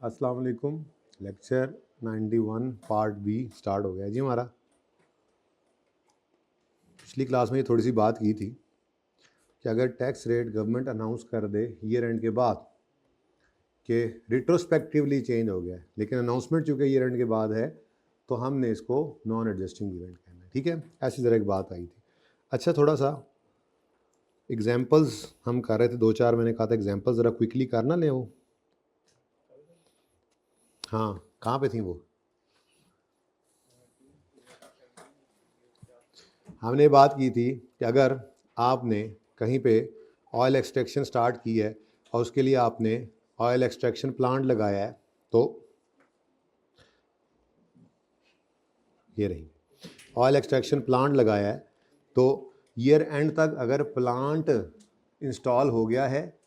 अस्सलाम वालेकुम। Lecture 91 part B start हो गया जी हमारा। पिछली क्लास में ये थोड़ी सी बात की थी कि अगर टैक्स रेट गवर्नमेंट अनाउंस कर दे ईयर एंड के बाद कि रिट्रोस्पेक्टिवली चेंज हो गया है, लेकिन अनाउंसमेंट चूँकि ईयर एंड के बाद है तो हमने इसको नॉन एडजस्टिंग इवेंट कहना है। ठीक है, ऐसी तरह एक बात आई थी। अच्छा, थोड़ा सा एग्जाम्पल्स हम कर रहे थे, 2-4 मैंने कहा था एग्जाम्पल्स ज़रा क्विकली करना ले वो। हाँ, कहाँ पे थी वो? हमने बात की थी कि अगर आपने कहीं पे ऑयल एक्सट्रैक्शन स्टार्ट की है और उसके लिए आपने ऑयल एक्सट्रैक्शन प्लांट लगाया है, तो ये रही ऑयल एक्सट्रैक्शन प्लांट लगाया है, तो ईयर एंड तक अगर प्लांट इंस्टॉल हो गया है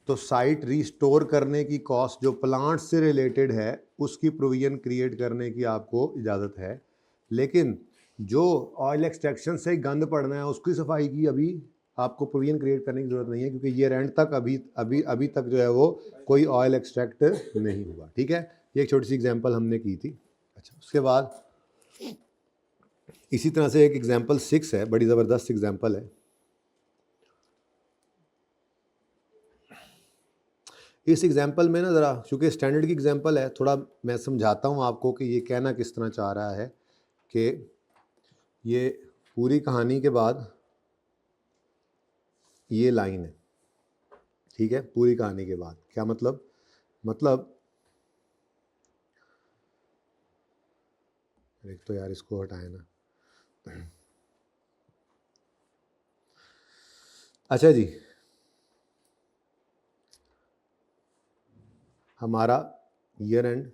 तो साइट रीस्टोर करने की कॉस्ट जो प्लांट से रिलेटेड है उसकी प्रोविजन क्रिएट करने की आपको इजाज़त है। लेकिन जो ऑयल एक्सट्रैक्शन से गंद पड़ना है उसकी सफाई की अभी आपको प्रोविजन क्रिएट करने की ज़रूरत नहीं है, क्योंकि ईयर एंड तक अभी तक जो है वो कोई ऑयल एक्सट्रैक्ट नहीं हुआ। ठीक है, ये एक छोटी सी एग्जांपल हमने की थी। अच्छा, उसके बाद इसी तरह से एक एग्जांपल 6 है, बड़ी ज़बरदस्त एग्जांपल है। इस एग्जांपल में ना ज़रा, चूँकि स्टैंडर्ड की एग्जांपल है, थोड़ा मैं समझाता हूँ आपको कि ये कहना किस तरह चाह रहा है कि ये पूरी कहानी के बाद ये लाइन है। ठीक है, पूरी कहानी के बाद क्या मतलब एक तो यार इसको हटाए ना। अच्छा जी, हमारा ईयर एंड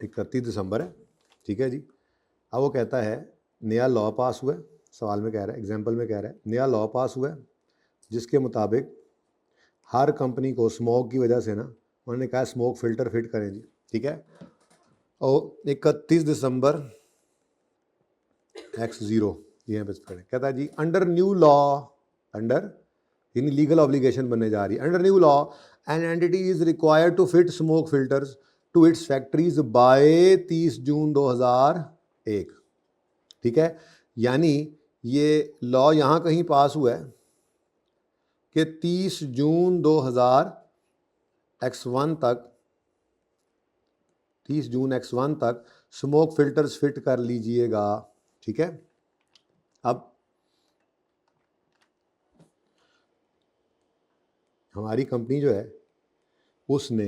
31 दिसंबर है। ठीक है जी, अब वो कहता है नया लॉ पास हुआ है, सवाल में कह रहा है, एग्जाम्पल में कह रहा है नया लॉ पास हुआ है जिसके मुताबिक हर कंपनी को स्मोक की वजह से ना, उन्होंने कहा स्मोक फिल्टर फिट करें जी। ठीक है, और 31 दिसंबर X0 ये पे करें, कहता है जी अंडर न्यू लॉ, अंडर यानी लीगल ऑब्लिगेशन बनने जा रही है, under new law an entity is required to fit smoke filters to its factories by 30 June 2001। ठीक है, यानी ये लॉ यहाँ कहीं पास हुआ है कि 30 जून 2000 तक 30 जून X1 तक स्मोक फिल्टर्स फिट कर लीजिएगा। ठीक है, अब हमारी कंपनी जो है उसने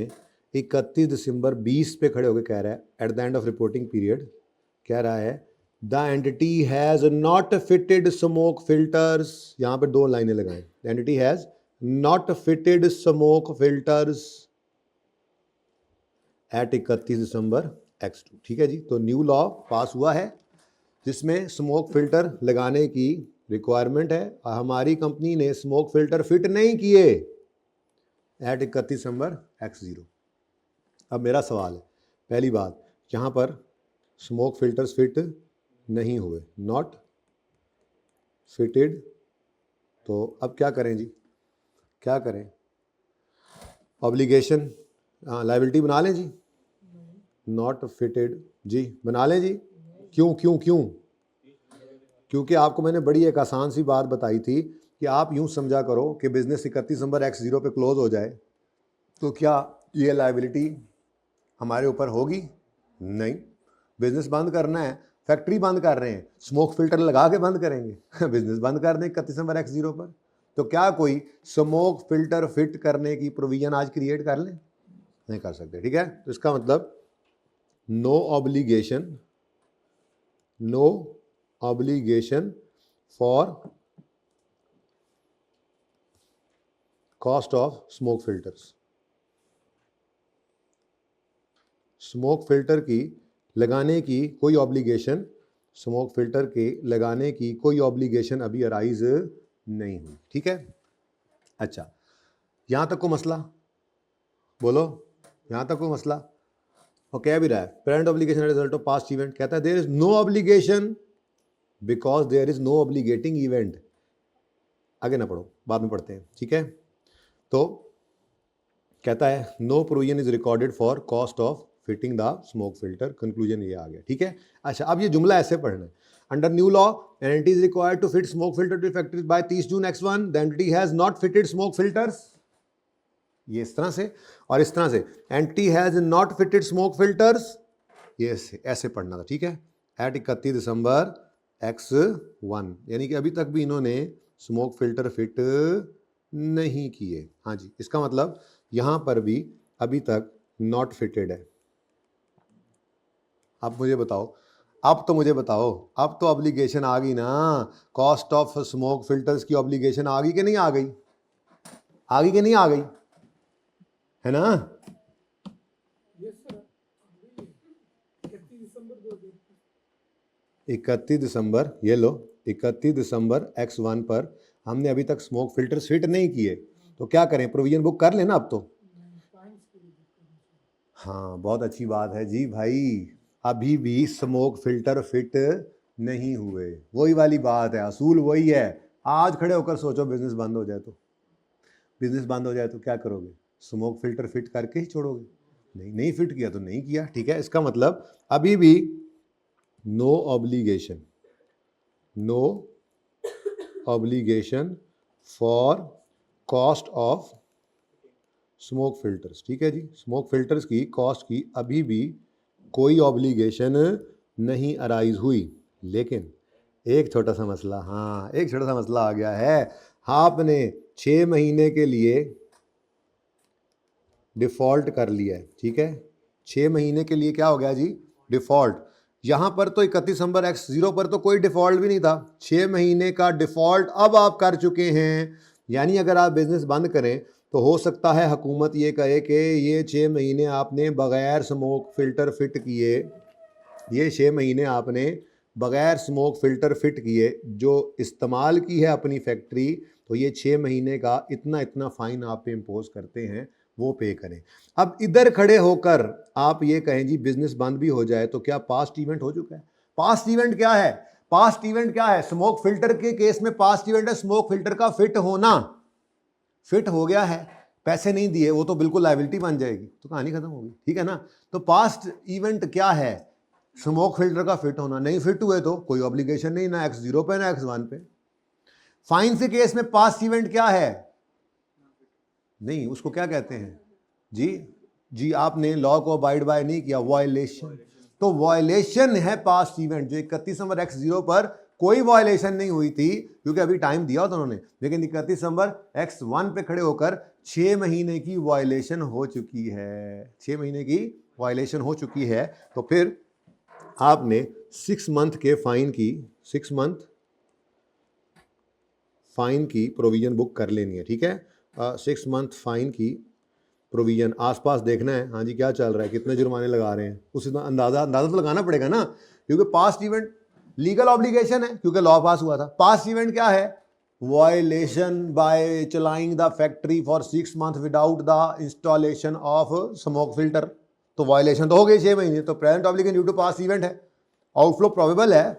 31 दिसंबर 20 पे खड़े होकर कह रहा है at the end of reporting period, कह रहा है the entity has not fitted smoke filters, यहाँ पर 2 लाइनें लगाएं, the entity has not fitted smoke filters at 31 December X2। ठीक है जी, तो न्यू लॉ पास हुआ है जिसमें स्मोक फिल्टर लगाने की रिक्वायरमेंट है और हमारी कंपनी ने स्मोक फिल्टर फिट नहीं किए एट 31 दिसंबर X0। अब मेरा सवाल है, पहली बात, यहाँ पर स्मोक फिल्टर्स फिट नहीं हुए, नॉट फिटेड, तो अब क्या करें जी, क्या करें? ऑब्लिगेशन लायबिलिटी बना लें जी, नॉट फिटेड जी, बना लें जी। क्यों क्यों क्यों? क्योंकि आपको मैंने बड़ी एक आसान सी बात बताई थी कि आप यूं समझा करो कि बिजनेस 31 दिसंबर X0 पे क्लोज हो जाए तो क्या ये लायबिलिटी हमारे ऊपर होगी? नहीं, बिजनेस बंद करना है, फैक्ट्री बंद कर रहे हैं, स्मोक फिल्टर लगा के बंद करेंगे बिजनेस बंद कर दें 31 दिसंबर X0 पर, तो क्या कोई स्मोक फिल्टर फिट करने की प्रोविजन आज क्रिएट कर लें? नहीं कर सकते। ठीक है, तो इसका मतलब no obligation for cost of smoke filters, smoke filter की लगाने की कोई ऑब्लिगेशन, स्मोक फिल्टर के लगाने की कोई ऑब्लिगेशन अभी अराइज नहीं हुई। ठीक है, अच्छा, यहाँ तक को मसला, बोलो, यहाँ तक को मसला, और कह भी रहा है parent obligation result of past event, कहता है there is no obligation because there is no obligating event. आगे ना पढ़ो, बाद में पढ़ते हैं। ठीक है, तो कहता है no provision is recorded for cost of fitting the smoke filter. Conclusion ये आ गया, ठीक है। अच्छा, अब ये जुमला ऐसे पढ़ना है, under new law an entity is required to fit smoke filter to factories by 30 June X1, the entity has not fitted smoke filters, ये इस तरह से, और इस तरह से entity has not fitted smoke filters, ये ऐसे पढ़ना था, ठीक है। एट 31 दिसंबर X1, यानी कि अभी तक भी इन्होंने स्मोक फिल्टर फिट नहीं किए। हाँ जी, इसका मतलब यहां पर भी अभी तक नॉट फिटेड है। अब मुझे बताओ, अब तो मुझे बताओ, अब तो ऑब्लिगेशन आ गई ना, कॉस्ट ऑफ स्मोक फिल्टर्स की ऑब्लिगेशन आ गई कि नहीं आ गई? आ गई कि नहीं आ गई? है ना? 31 दिसंबर, ये लो, 31 दिसंबर X1 पर हमने अभी तक स्मोक फिल्टर्स फिट नहीं किए, तो क्या करें? प्रोविजन बुक कर लेना अब तो। हाँ, बहुत अच्छी बात है जी भाई, अभी भी स्मोक फिल्टर फिट नहीं हुए, वही वाली बात है, असूल वही है। आज खड़े होकर सोचो बिजनेस बंद हो जाए तो, बिजनेस बंद हो जाए तो क्या करोगे? स्मोक फिल्टर फिट करके ही छोड़ोगे? नहीं, नहीं फिट किया तो नहीं किया, ठीक है। इसका मतलब अभी भी no obligation, no obligation for cost of smoke filters, ठीक है जी। स्मोक फिल्टर्स की कॉस्ट की अभी भी कोई ऑब्लिगेशन नहीं अराइज हुई, लेकिन एक छोटा सा मसला, हाँ एक छोटा सा मसला आ गया है। आपने 6 महीने के लिए डिफ़ॉल्ट कर लिया है, ठीक है। 6 महीने के लिए क्या हो गया जी? डिफ़ॉल्ट। यहाँ पर तो 31 दिसंबर X0 पर तो कोई डिफ़ॉल्ट भी नहीं था, 6 महीने का डिफ़ॉल्ट अब आप कर चुके हैं। यानी अगर आप बिज़नेस बंद करें तो हो सकता है हुकूमत ये कहे कि ये 6 महीने आपने बग़ैर स्मोक फ़िल्टर फिट किए, ये 6 महीने आपने बग़ैर स्मोक फ़िल्टर फिट किए जो इस्तेमाल की है अपनी फैक्ट्री, तो ये 6 महीने का इतना इतना फ़ाइन आप पे इम्पोज करते हैं, वो पे करें। अब इधर खड़े होकर आप ये कहें जी बिजनेस बंद भी हो जाए तो क्या पास्ट इवेंट हो चुका है? पास्ट इवेंट क्या है? पास्ट इवेंट क्या है? स्मोक फिल्टर के केस में पास्ट इवेंट है स्मोक फिल्टर का फिट होना। फिट हो गया है, पैसे नहीं दिए, वो तो बिल्कुल लायबिलिटी बन जाएगी, तो कहानी खत्म होगी, ठीक है ना। तो पास्ट इवेंट क्या है? स्मोक फिल्टर का फिट होना। नहीं फिट हुए तो कोई ऑब्लिगेशन नहीं, ना X0 पे ना X1 पे। फाइन से केस में पास्ट इवेंट क्या है? नहीं, उसको क्या कहते हैं जी? जी आपने लॉ को अबाइड बाय नहीं किया, वायलेशन। तो वायलेशन है पास्ट इवेंट, जो 31 दिसंबर X0 पर कोई वायलेशन नहीं हुई थी क्योंकि अभी टाइम दिया था उन्होंने, लेकिन 31 दिसंबर X1 पे खड़े होकर 6 महीने की वायलेशन हो चुकी है, 6 महीने की वायलेशन हो चुकी है। तो फिर आपने 6 मंथ के फाइन की, 6 मंथ फाइन की प्रोविजन बुक कर लेनी है, ठीक है। 6 मंथ फाइन की प्रोविजन, आसपास देखना है, हाँ जी क्या चल रहा है, कितने जुर्माने लगा रहे हैं, उस अंदाजा तो लगाना पड़ेगा ना, क्योंकि पास्ट इवेंट लीगल ऑब्लिगेशन है क्योंकि लॉ पास हुआ था। पास्ट इवेंट क्या है? वायलेशन बाय चलाइंग the factory for 6 month without the installation of smoke filter, तो वायलेशन तो हो गई 6 महीने, तो present obligation due to past event है, आउटफ्लो प्रोबेबल है,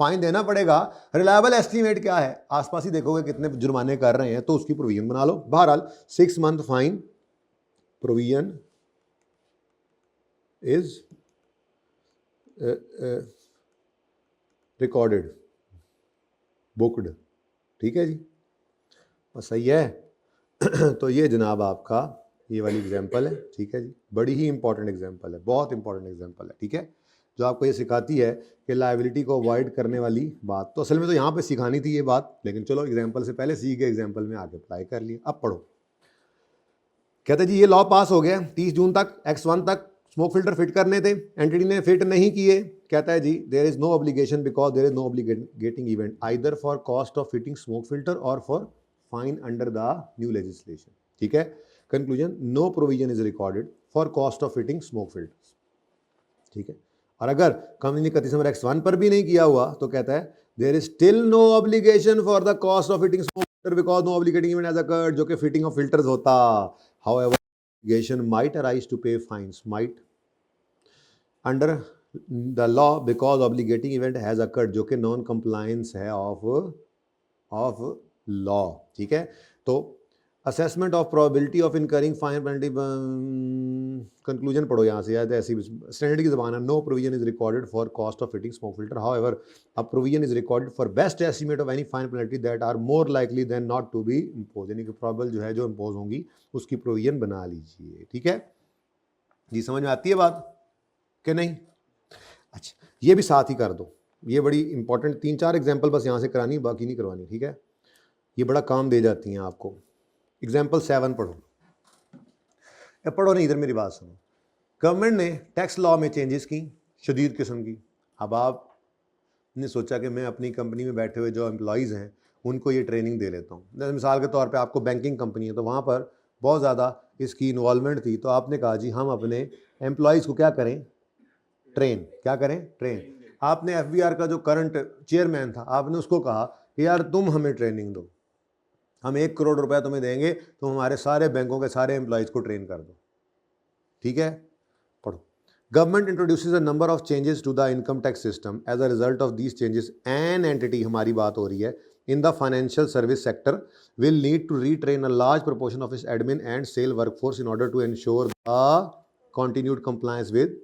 फाइन देना पड़ेगा। रिलायबल एस्टीमेट क्या है? आसपास ही देखोगे कितने जुर्माने कर रहे हैं, तो उसकी प्रोविजन बना लो। बहरहाल 6 month fine provision is recorded, booked, ठीक है जी, और सही है। तो ये जनाब आपका ये वाली एग्जांपल है, ठीक है जी, बड़ी ही इंपॉर्टेंट एग्जांपल है, बहुत इंपॉर्टेंट एग्जांपल है, ठीक है, जो आपको ये सिखाती है कि लायबिलिटी को अवॉइड करने वाली बात। तो असल में तो यहाँ पे सिखानी थी ये बात, लेकिन चलो एग्जांपल से पहले सीख गए, एग्जांपल में आगे अप्लाई कर लिया। अब पढ़ो, कहते जी ये लॉ पास हो गया 30 जून तक, X1 तक स्मोक फिल्टर फिट करने थे, एंटिटी ने फिट नहीं किए। कहता है जी there is no obligation because there is no obligating event either for cost of fitting smoke filter और for fine under the new legislation, ठीक है। Conclusion, no provision is recorded for cost of fitting smoke filters, ठीक है। और अगर company ने 31 दिसंबर X1 पर भी नहीं किया हुआ तो कहता है there is still no obligation for the cost of fitting smoke filter because no obligating event has occurred, जो कि फिटिंग ऑफ फिल्टर्स होता। However obligation might arise to pay fines might under the law because obligating event has occurred, जो कि non compliance है of law, ठीक है। तो assessment of probability of incurring fine penalty, conclusion पढ़ो यहाँ से यार, ऐसी स्टैंडर्ड की ज़बान है। No provision is recorded for cost of fitting smoke filter, however a provision is recorded for best estimate of any fine penalty that are more likely than not to be impose, यानी कि probable जो है जो impose होंगी उसकी provision बना लीजिए। ठीक है जी, समझ में आती है बात कि नहीं? अच्छा, ये भी साथ ही कर दो, ये बड़ी इंपॉर्टेंट 3-4 एग्जाम्पल बस यहाँ से करानी, बाकी नहीं करवानी। ठीक है, ये बड़ा काम दे जाती हैं आपको। एग्जाम्पल 7 पढ़ो, या पढ़ो नहीं, इधर मेरी बात सुनो। गवर्नमेंट ने टैक्स लॉ में चेंजेस की, शदीद किस्म की। अब आपने सोचा कि मैं अपनी कंपनी में बैठे हुए जो एम्प्लॉयज़ हैं उनको ये ट्रेनिंग दे लेता हूँ। मिसाल के तौर पे आपको बैंकिंग कंपनी है तो वहाँ पर बहुत ज़्यादा इसकी इन्वॉल्वमेंट थी, तो आपने कहा जी हम अपने एम्प्लॉयज़ को क्या करें, ट्रेन। क्या करें? ट्रेन। आपने FBR का जो करंट चेयरमैन था, आपने उसको कहा कि यार तुम हमें ट्रेनिंग दो, हम 1 करोड़ रुपया तुम्हें देंगे, तुम हमारे सारे बैंकों के सारे एम्प्लॉयज़ को ट्रेन कर दो। ठीक है, पढ़ो। Government introduces a number of changes to the income tax system, as a result of these changes an entity, हमारी बात हो रही है, in the financial service sector will need to retrain a large proportion of its admin and sale workforce in order to ensure the continued compliance with.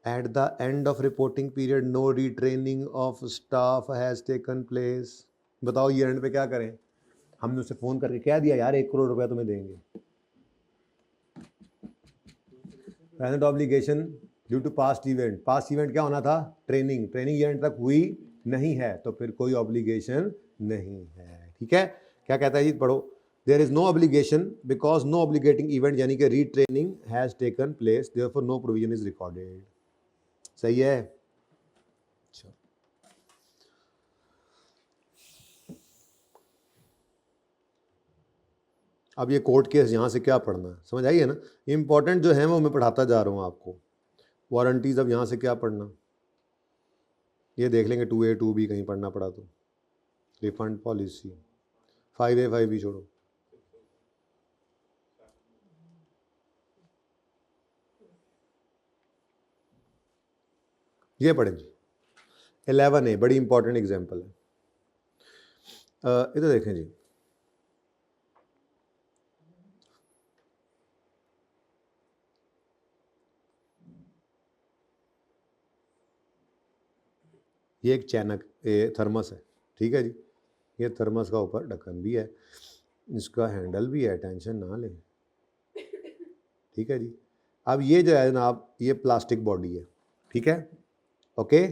At the end of reporting period, no retraining of staff has taken place. बताओ ये and पे क्या करें? हमने उसे phone करके कह दिया यार 1 करोड़ रुपया तुम्हें देंगे। Present obligation due to past event, past event क्या होना था? ट्रेनिंग। ट्रेनिंग एंड तक हुई नहीं है तो फिर कोई ऑब्लिगेशन नहीं है। ठीक है, क्या कहता है जी, पढ़ो। There is no obligation because no obligating event यानी कि retraining has taken place, therefore no provision is recorded. सही है? अच्छा, अब ये कोर्ट केस यहाँ से क्या पढ़ना है, समझ आई है ना? इंपॉर्टेंट जो है वो मैं पढ़ाता जा रहा हूँ आपको। वारंटीज अब यहाँ से क्या पढ़ना, ये देख लेंगे 2A 2B कहीं पढ़ना पड़ा तो। रिफंड पॉलिसी 5A 5B छोड़ो। ये पढ़ें जी, 11A बड़ी इंपॉर्टेंट एग्जाम्पल है। इधर देखें जी, ये एक चैनक थर्मस है। ठीक है जी, ये थर्मस का ऊपर ढक्कन भी है, इसका हैंडल भी है, टेंशन ना लें। ठीक है जी, अब ये जो है जनाब, ये प्लास्टिक बॉडी है। ठीक है, ओके,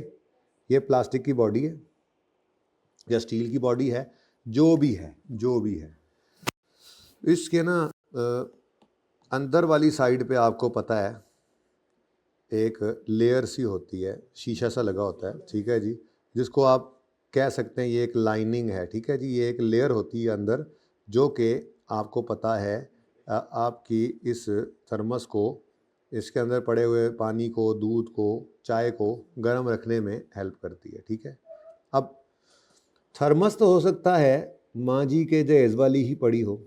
ये प्लास्टिक की बॉडी है या स्टील की बॉडी है, जो भी है, जो भी है। इसके ना अंदर वाली साइड पे आपको पता है एक लेयर सी होती है, शीशा सा लगा होता है। ठीक है जी, जिसको आप कह सकते हैं ये एक लाइनिंग है। ठीक है जी, ये एक लेयर होती है अंदर, जो कि आपको पता है आपकी इस थर्मस को, इसके अंदर पड़े हुए पानी को, दूध को, चाय को गर्म रखने में हेल्प करती है। ठीक है, अब थर्मस तो हो सकता है माँ जी के जहेज वाली ही पड़ी हो,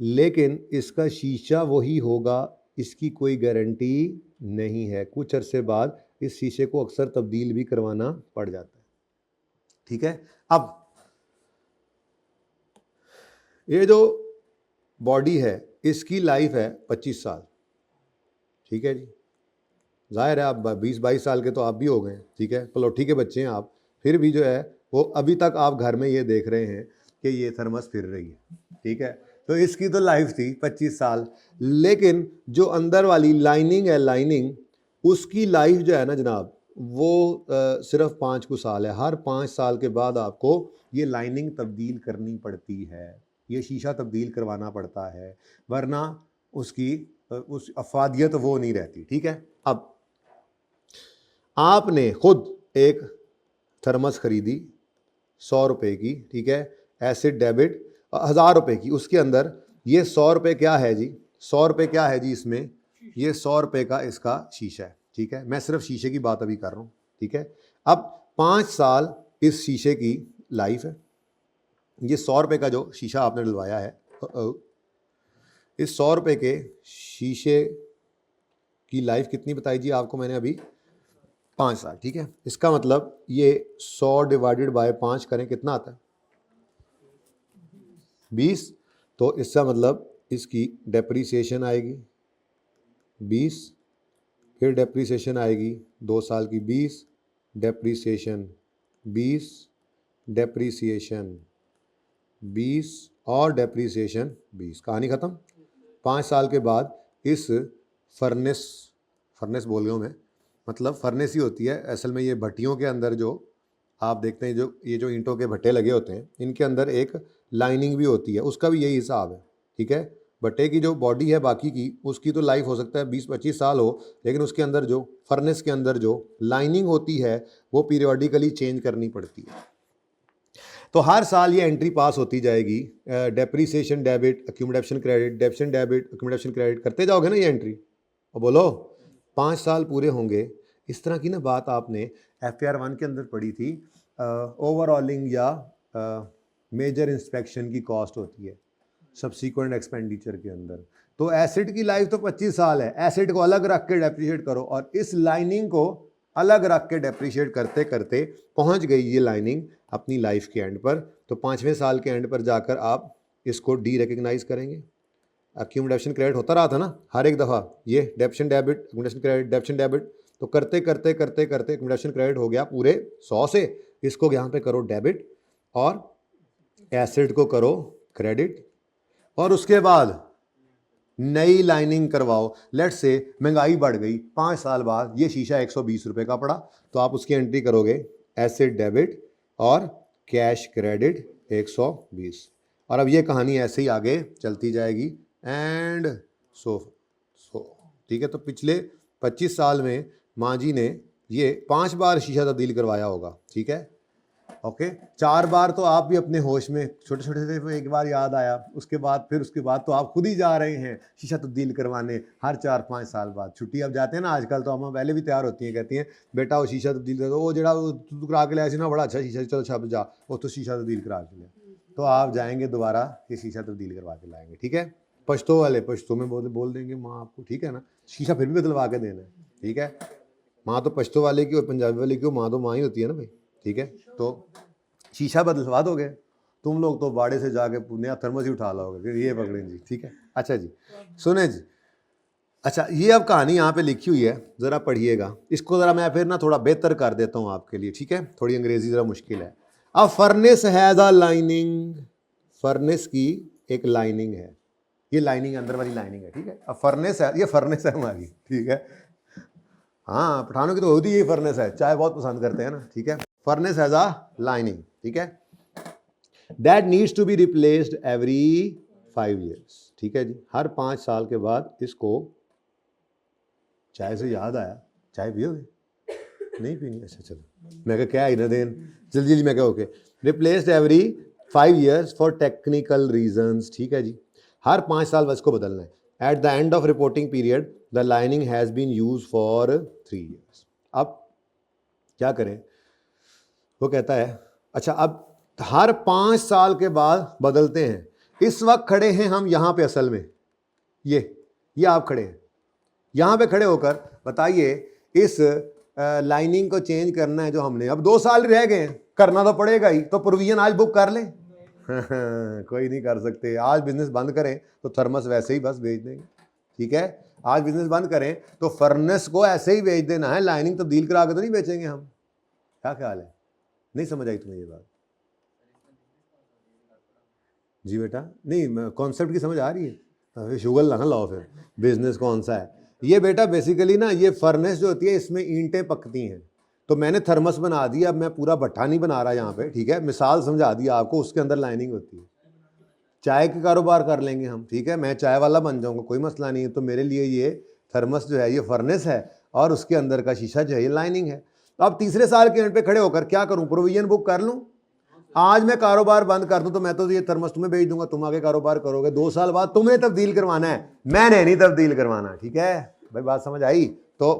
लेकिन इसका शीशा वही होगा, इसकी कोई गारंटी नहीं है। कुछ अरसे बाद इस शीशे को अक्सर तब्दील भी करवाना पड़ जाता है। ठीक है, अब ये जो बॉडी है इसकी लाइफ है 25 साल। ठीक है जी, जाहिर है आप 20-22 साल के तो आप भी हो गए। ठीक है, पलोठी के बच्चे हैं आप, फिर भी जो है वो अभी तक आप घर में ये देख रहे हैं कि ये थर्मस फिर रही है। ठीक है, तो इसकी तो लाइफ थी 25 साल, लेकिन जो अंदर वाली लाइनिंग है, लाइनिंग, उसकी लाइफ जो है ना जनाब, वो सिर्फ 5 साल है। हर 5 साल के बाद आपको ये लाइनिंग तब्दील करनी पड़ती है, ये शीशा तब्दील करवाना पड़ता है, वरना उसकी उस अफादियत वो नहीं रहती। ठीक है, अब आपने खुद एक थर्मस खरीदी 100 रुपये की। ठीक है, एसिड डेबिट 1000 रुपये की, उसके अंदर ये 100 रुपये क्या है जी, 100 रुपये क्या है जी इसमें, ये 100 रुपये का इसका शीशा है। ठीक है, मैं सिर्फ शीशे की बात अभी कर रहा हूँ। ठीक है, अब 5 साल इस शीशे की लाइफ है। ये 100 रुपये का जो शीशा आपने डलवाया है, इस 100 रुपये के शीशे की लाइफ कितनी बताई जी आपको मैंने अभी? 5 साल। ठीक है, इसका मतलब ये 100 डिवाइडेड बाय 5 करें, कितना आता है? 20। तो इसका मतलब इसकी डेप्रीसिएशन आएगी 20, फिर डेप्रीसिएशन आएगी 2 साल की 20, डेप्रीसिएशन 20, डेप्रीसिएशन 20 और डेप्रीसिएशन 20, कहानी ख़त्म। 5 साल के बाद इस फर्नेस बोल रहा हूँ मैं, मतलब फर्नेस ही होती है असल में, ये भट्टियों के अंदर जो आप देखते हैं, जो ये जो ईंटों के भट्टे लगे होते हैं, इनके अंदर एक लाइनिंग भी होती है, उसका भी यही हिसाब है, ठीक है। भट्टे की जो बॉडी है बाकी की, उसकी तो लाइफ हो सकता है 20-25 साल हो, लेकिन उसके अंदर जो फर्नेस के अंदर जो लाइनिंग होती है वो पीरियडिकली चेंज करनी पड़ती है। तो हर साल ये एंट्री पास होती जाएगी, depreciation debit, accumulation credit, डेप्शन debit, accumulation credit, करते जाओगे ना ये एंट्री। और बोलो 5 साल पूरे होंगे। इस तरह की ना बात आपने FAR 1 के अंदर पढ़ी थी, ओवरऑलिंग या मेजर इंस्पेक्शन की कॉस्ट होती है सब्सिक्वेंट एक्सपेंडिचर के अंदर। तो एसिड की लाइफ तो 25 साल है, एसिड को अलग रख के डेप्रिशिएट करो, और इस लाइनिंग को अलग रख के डेप्रिशिएट करते करते पहुंच गई ये लाइनिंग अपनी लाइफ के एंड पर। तो 5वें साल के एंड पर जाकर आप इसको डी रिकग्नाइज करेंगे। अक्यूमुलेशन क्रेडिट होता रहा था ना हर एक दफ़ा, ये डेप्शन डेबिट, अक्यूमुलेशन क्रेडिट, डेप्शन डेबिट, तो करते करते करते करते अक्यूमुलेशन क्रेडिट हो गया पूरे 100 से, इसको यहाँ पे करो डेबिट और एसिड को करो क्रेडिट, और उसके बाद नई लाइनिंग करवाओ। लेट से महंगाई बढ़ गई, 5 साल बाद ये शीशा 120 रुपये का पड़ा, तो आप उसकी एंट्री करोगे एसिड डेबिट और कैश क्रेडिट 120, और अब ये कहानी ऐसे ही आगे चलती जाएगी एंड सो ठीक है। तो पिछले 25 साल में माँ जी ने ये 5 बार शीशा तब्दील करवाया होगा, ठीक है, ओके। 4 बार तो आप भी अपने होश में छोटे छोटे थे, एक बार याद आया, उसके बाद तो आप खुद ही जा रहे हैं शीशा तब्दील करवाने हर 4-5 साल बाद। छुट्टी अब जाते हैं ना आजकल, तो हम पहले भी तैयार होती हैं, कहती हैं बेटा वो शीशा तब्दील कर दो, वो जरा तू करा के लाया ना बड़ा अच्छा शीशा, चलो छप जा, वो तो शीशा तब्दील करा के लिया। तो आप जाएंगे दोबारा ये शीशा तब्दील करवा के लाएंगे, ठीक है। पश्तो वाले पश्तो में बोल देंगे माँ आपको, ठीक है ना, शीशा फिर भी बदलवा के देना है, ठीक है। माँ तो पश्तो वाले की और पंजाबी वाले की माँ तो माँ ही होती है ना भाई, ठीक है। तो शीशा बदलवा दोगे, तुम लोग तो बाड़े से जाके नया थर्मस ही उठा लाओगे, फिर ये पकड़ें जी, ठीक है। अच्छा जी, सुने जी, अच्छा ये अब कहानी यहाँ पे लिखी हुई है, ज़रा पढ़िएगा इसको, ज़रा मैं फिर ना थोड़ा बेहतर कर देता हूँ आपके लिए, ठीक है। थोड़ी अंग्रेजी ज़रा मुश्किल है। अब furnace has a lining, furnace की एक लाइनिंग है, ये लाइनिंग अंदर वाली लाइनिंग है, ठीक है। अब फर्नेस है, ये फर्नेस है हमारी, ठीक है। हाँ पठानों की तो होती ही फर्नेस है, चाय बहुत पसंद करते हैं ना, ठीक है। फर्नेस हैज़ अ लाइनिंग, ठीक है, that needs to be replaced every 5 years, ठीक है जी। हर 5 साल के बाद इसको, चाय से याद आया, चाय पियोगे? नहीं पीनी, अच्छा चलो, मैं क्या ही ना देन, जल्दी जल्दी मैं क्या, okay. Replaced every 5 years for technical reasons, ठीक है जी। हर 5 साल बाद इसको बदलना है। At the end of reporting period the lining has been use for 3 years। अब क्या करें, वो कहता है अच्छा अब हर 5 साल के बाद बदलते हैं। इस वक्त खड़े हैं हम यहाँ पे, असल में ये आप खड़े हैं यहाँ पे, खड़े होकर बताइए इस लाइनिंग को चेंज करना है जो हमने, अब 2 साल रह गए हैं, करना तो पड़ेगा ही, तो प्रोविजन आज बुक कर लें। कोई नहीं कर सकते, आज बिजनेस बंद करें तो थर्मस वैसे ही बस भेज देंगे, ठीक है। आज बिजनेस बंद करें तो फर्नेस को ऐसे ही भेज देना है, लाइनिंग तब्दील करा के तो नहीं बेचेंगे हम। क्या ख्याल है, नहीं समझ आई तुम्हें ये बात? जी बेटा, नहीं कॉन्सेप्ट की समझ आ रही है, शुगर ना लाओ फिर, बिजनेस कौन सा है ये बेटा। बेसिकली ना ये फर्नेस जो होती है इसमें ईंटें पकती हैं, तो मैंने थर्मस बना दिया, अब मैं पूरा भट्ठा नहीं बना रहा यहाँ पे, ठीक है, मिसाल समझा दिया आपको, उसके अंदर लाइनिंग होती है। चाय के कारोबार कर लेंगे हम, ठीक है, मैं चाय वाला बन जाऊँगा, कोई मसला नहीं है। तो मेरे लिए ये थर्मस जो है ये फर्नेस है, और उसके अंदर का शीशा जो है ये लाइनिंग है। तो अब तीसरे साल के एंड पे खड़े होकर क्या करूँ, प्रोविजन बुक कर लूँ। आज मैं कारोबार बंद कर दूं तो मैं तो ये थर्मस तुम्हें भेज दूंगा, तुम आगे कारोबार करोगे, 2 साल बाद तुम्हें तब्दील करवाना है, मैंने नहीं तब्दील करवाना, ठीक है भाई, बात समझ आई? तो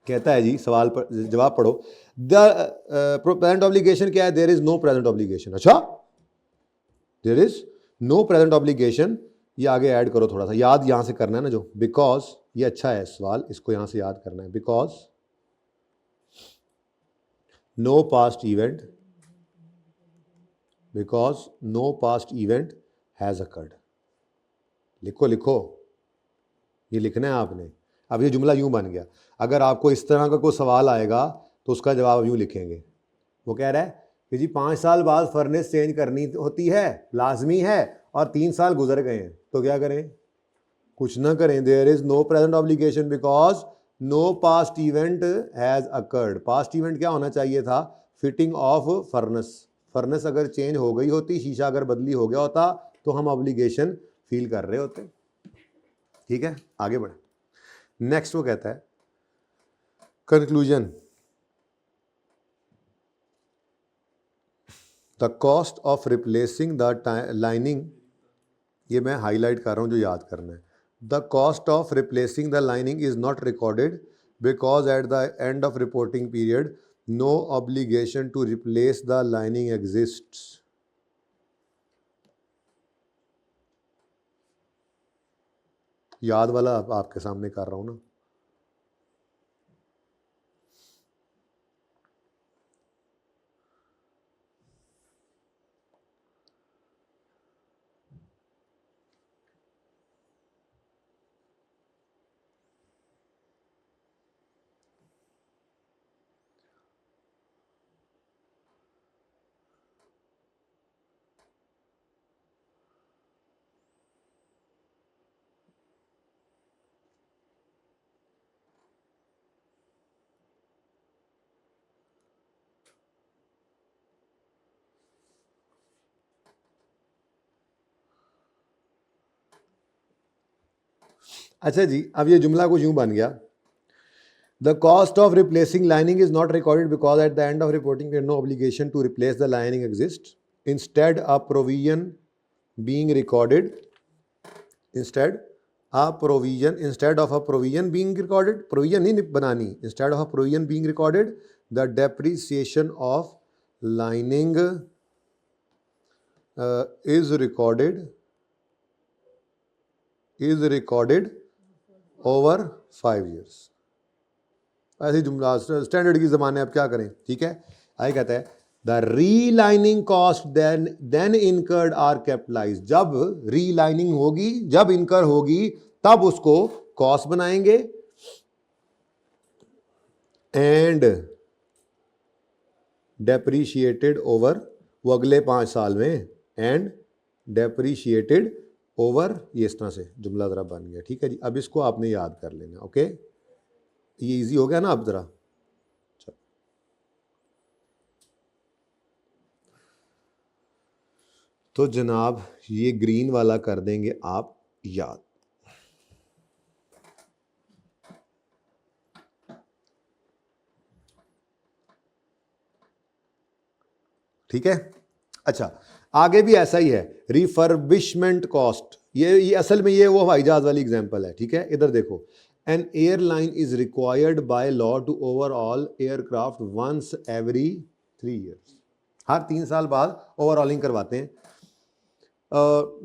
कहता है जी, सवाल पर जवाब पढ़ो। द प्रेजेंट ऑब्लिगेशन क्या है? There is no present obligation. अच्छा, there is no present obligation, ये आगे ऐड करो थोड़ा सा, याद यहां से करना है ना जो, बिकॉज ये अच्छा है सवाल, इसको यहां से याद करना है। Because no past event, because no past event has occurred, लिखो लिखो, ये लिखना है आपने। अब ये जुमला यूं बन गया, अगर आपको इस तरह का कोई सवाल आएगा तो उसका जवाब यूं लिखेंगे। वो कह रहा है कि जी 5 साल बाद फर्नेस चेंज करनी होती है, लाजमी है, और 3 साल गुजर गए हैं, तो क्या करें? कुछ ना करें। There is no present obligation because no past event has occurred. Past event क्या होना चाहिए था? Fitting of furnace. फर्नेस अगर चेंज हो गई होती, शीशा अगर बदली हो गया होता, तो हम ऑब्लिगेशन फील कर रहे होते। ठीक है, आगे बढ़े। नेक्स्ट वो कहता है conclusion, the cost of replacing the lining, ये मैं हाईलाइट कर रहा हूं जो याद करना है। The cost of replacing the lining is not recorded because at the end of reporting period no obligation to replace the lining exists. याद वाला आपके सामने कर रहा हूं ना। अच्छा जी, अब ये जुमला कुछ यूं बन गया, the cost of replacing lining is not recorded because at the end of reporting there no obligation to replace the lining exist, instead a provision being recorded, instead a provision, instead of a provision being recorded, provision नहीं बनानी, instead of a provision being recorded the depreciation of lining is recorded over 5 years। ऐसी जुमला standard की ज़माने, अब क्या करें। ठीक है, आगे कहता है the relining cost then incurred are capitalise. जब रीलाइनिंग होगी, जब इनकर होगी, तब उसको कॉस्ट बनाएंगे, एंड डेप्रीशिएटेड ओवर, वो अगले 5 साल में, एंड डेप्रीशिएटेड ओवर, ये इस तरह से जुमला ज़रा बन गया। ठीक है जी, अब इसको आपने याद कर लेना। ओके, ये इजी हो गया ना अब ज़रा। तो जनाब ये ग्रीन वाला कर देंगे आप याद। ठीक है, अच्छा आगे भी ऐसा ही है, रिफर्बिशमेंट कॉस्ट। ये असल में ये वो हवाई जहाज वाली एग्जांपल है। ठीक है, इधर देखो, an airline is required by law to overhaul aircraft once every 3 years। हर 3 साल बाद ओवरऑलिंग करवाते हैं।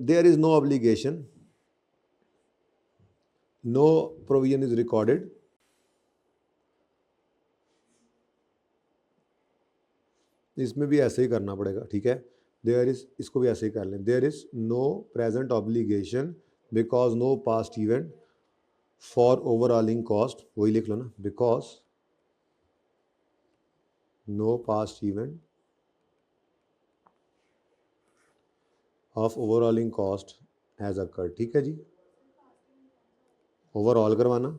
There is no obligation, no provision is recorded, इसमें भी ऐसे ही करना पड़ेगा। ठीक है, देयर इज, इसको भी ऐसे ही कर लें, there is no present obligation because no past event for overhauling cost, वही लिख लो ना, because no past event of overhauling cost has occurred. ठीक है जी, ओवरऑल करवाना,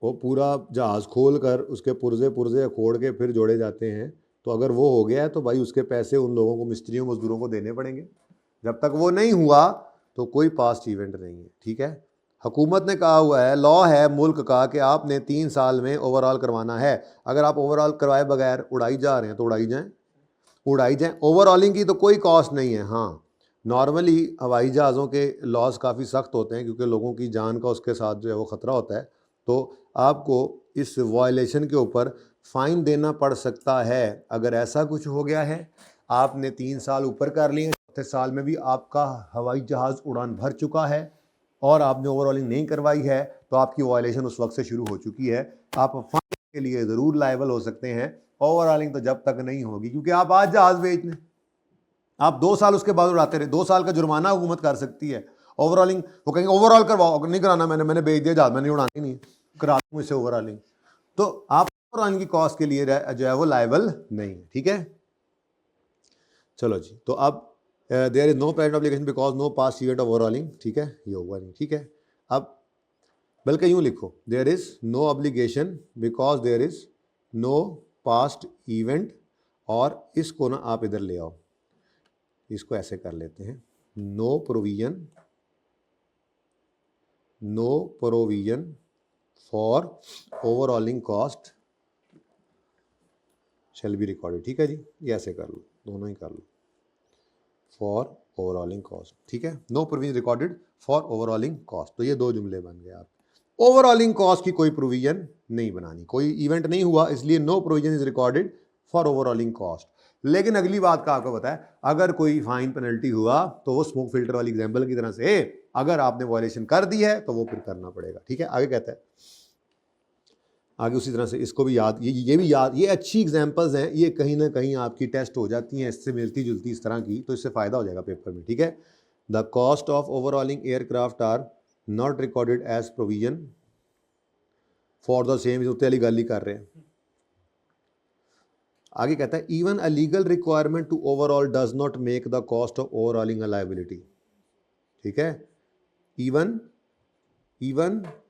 वो पूरा जहाज़ खोल कर उसके पुर्जे पुर्जे खोड़ के फिर जोड़े जाते हैं। तो अगर वो हो गया है तो भाई उसके पैसे उन लोगों को, मिस्त्रियों मजदूरों को देने पड़ेंगे। जब तक वो नहीं हुआ तो कोई पास्ट इवेंट नहीं है। ठीक है, हुकूमत ने कहा हुआ है, लॉ है मुल्क का, कि आपने 3 साल में ओवरऑल करवाना है। अगर आप ओवरऑल करवाए बगैर उड़ाई जा रहे हैं तो उड़ाई जाएं। ओवरऑलिंग की तो कोई कॉस्ट नहीं है। हाँ, नॉर्मली हवाई जहाज़ों के लॉज काफ़ी सख्त होते हैं क्योंकि लोगों की जान का उसके साथ जो है वो ख़तरा होता है। तो आपको इस वायलेशन के ऊपर फ़ाइन देना पड़ सकता है। अगर ऐसा कुछ हो गया है, आपने 3 साल ऊपर कर लिए, चौथे साल में भी आपका हवाई जहाज़ उड़ान भर चुका है और आपने ओवरऑलिंग नहीं करवाई है, तो आपकी वायलेशन उस वक्त से शुरू हो चुकी है। आप फाइन के लिए ज़रूर लायबल हो सकते हैं। ओवरऑलिंग तो जब तक नहीं होगी, क्योंकि आप आज जहाज़ बेचने, आप 2 साल उसके बाद उड़ाते रहे, 2 साल का जुर्माना हुकूमत कर सकती है। ओवरऑलिंग वो कहेंगे ओवरऑल करवाओ, अगर नहीं कराना मैंने बेच दिया जहाज, मैंने उड़ानी नहीं, करा दूँ इससे ओवरऑलिंग। तो आप ओवरऑलिंग की कॉस्ट के लिए जो है वो लायबल नहीं है, ठीक है। चलो जी, तो अब there is no parent obligation because no past event of overhauling, ठीक है, ये होगा नहीं, ठीक है। अब बल्कि यूं लिखो, there is no obligation because there is no past event, और इसको ना आप इधर ले आओ, इसको ऐसे कर लेते हैं, no provision for overhauling cost shall be recorded, ठीक है जी, ये ऐसे कर लो, दोनों ही कर लो, फॉर ओवरऑलिंग कॉस्ट, ठीक है, no provision recorded for overhauling cost. तो ये 2 जुमले बन गए आप। ओवरऑलिंग कॉस्ट की कोई प्रोविजन नहीं बनानी, कोई इवेंट नहीं हुआ, इसलिए no provision is recorded for overhauling cost. लेकिन अगली बात का आपको पता है, अगर कोई फाइन पेनल्टी हुआ तो वो स्मोक फिल्टर वाली एग्जांपल की तरह से अगर आपने वायलेशन कर दी है तो वो फिर करना पड़ेगा, ठीक है। आगे कहता है, आगे उसी तरह से इसको भी याद, ये भी याद, ये अच्छी एग्जांपल्स हैं, ये कहीं ना कहीं आपकी टेस्ट हो जाती हैं इससे मिलती जुलती इस तरह की, तो इससे फायदा हो जाएगा पेपर में, ठीक है। The cost of overhauling aircraft are not recorded as provision for the same, उत्ते वाली गल ही कर रहे हैं। आगे कहता है, even a legal requirement to overhaul does not make the cost of overhauling a liability, ठीक है। इवन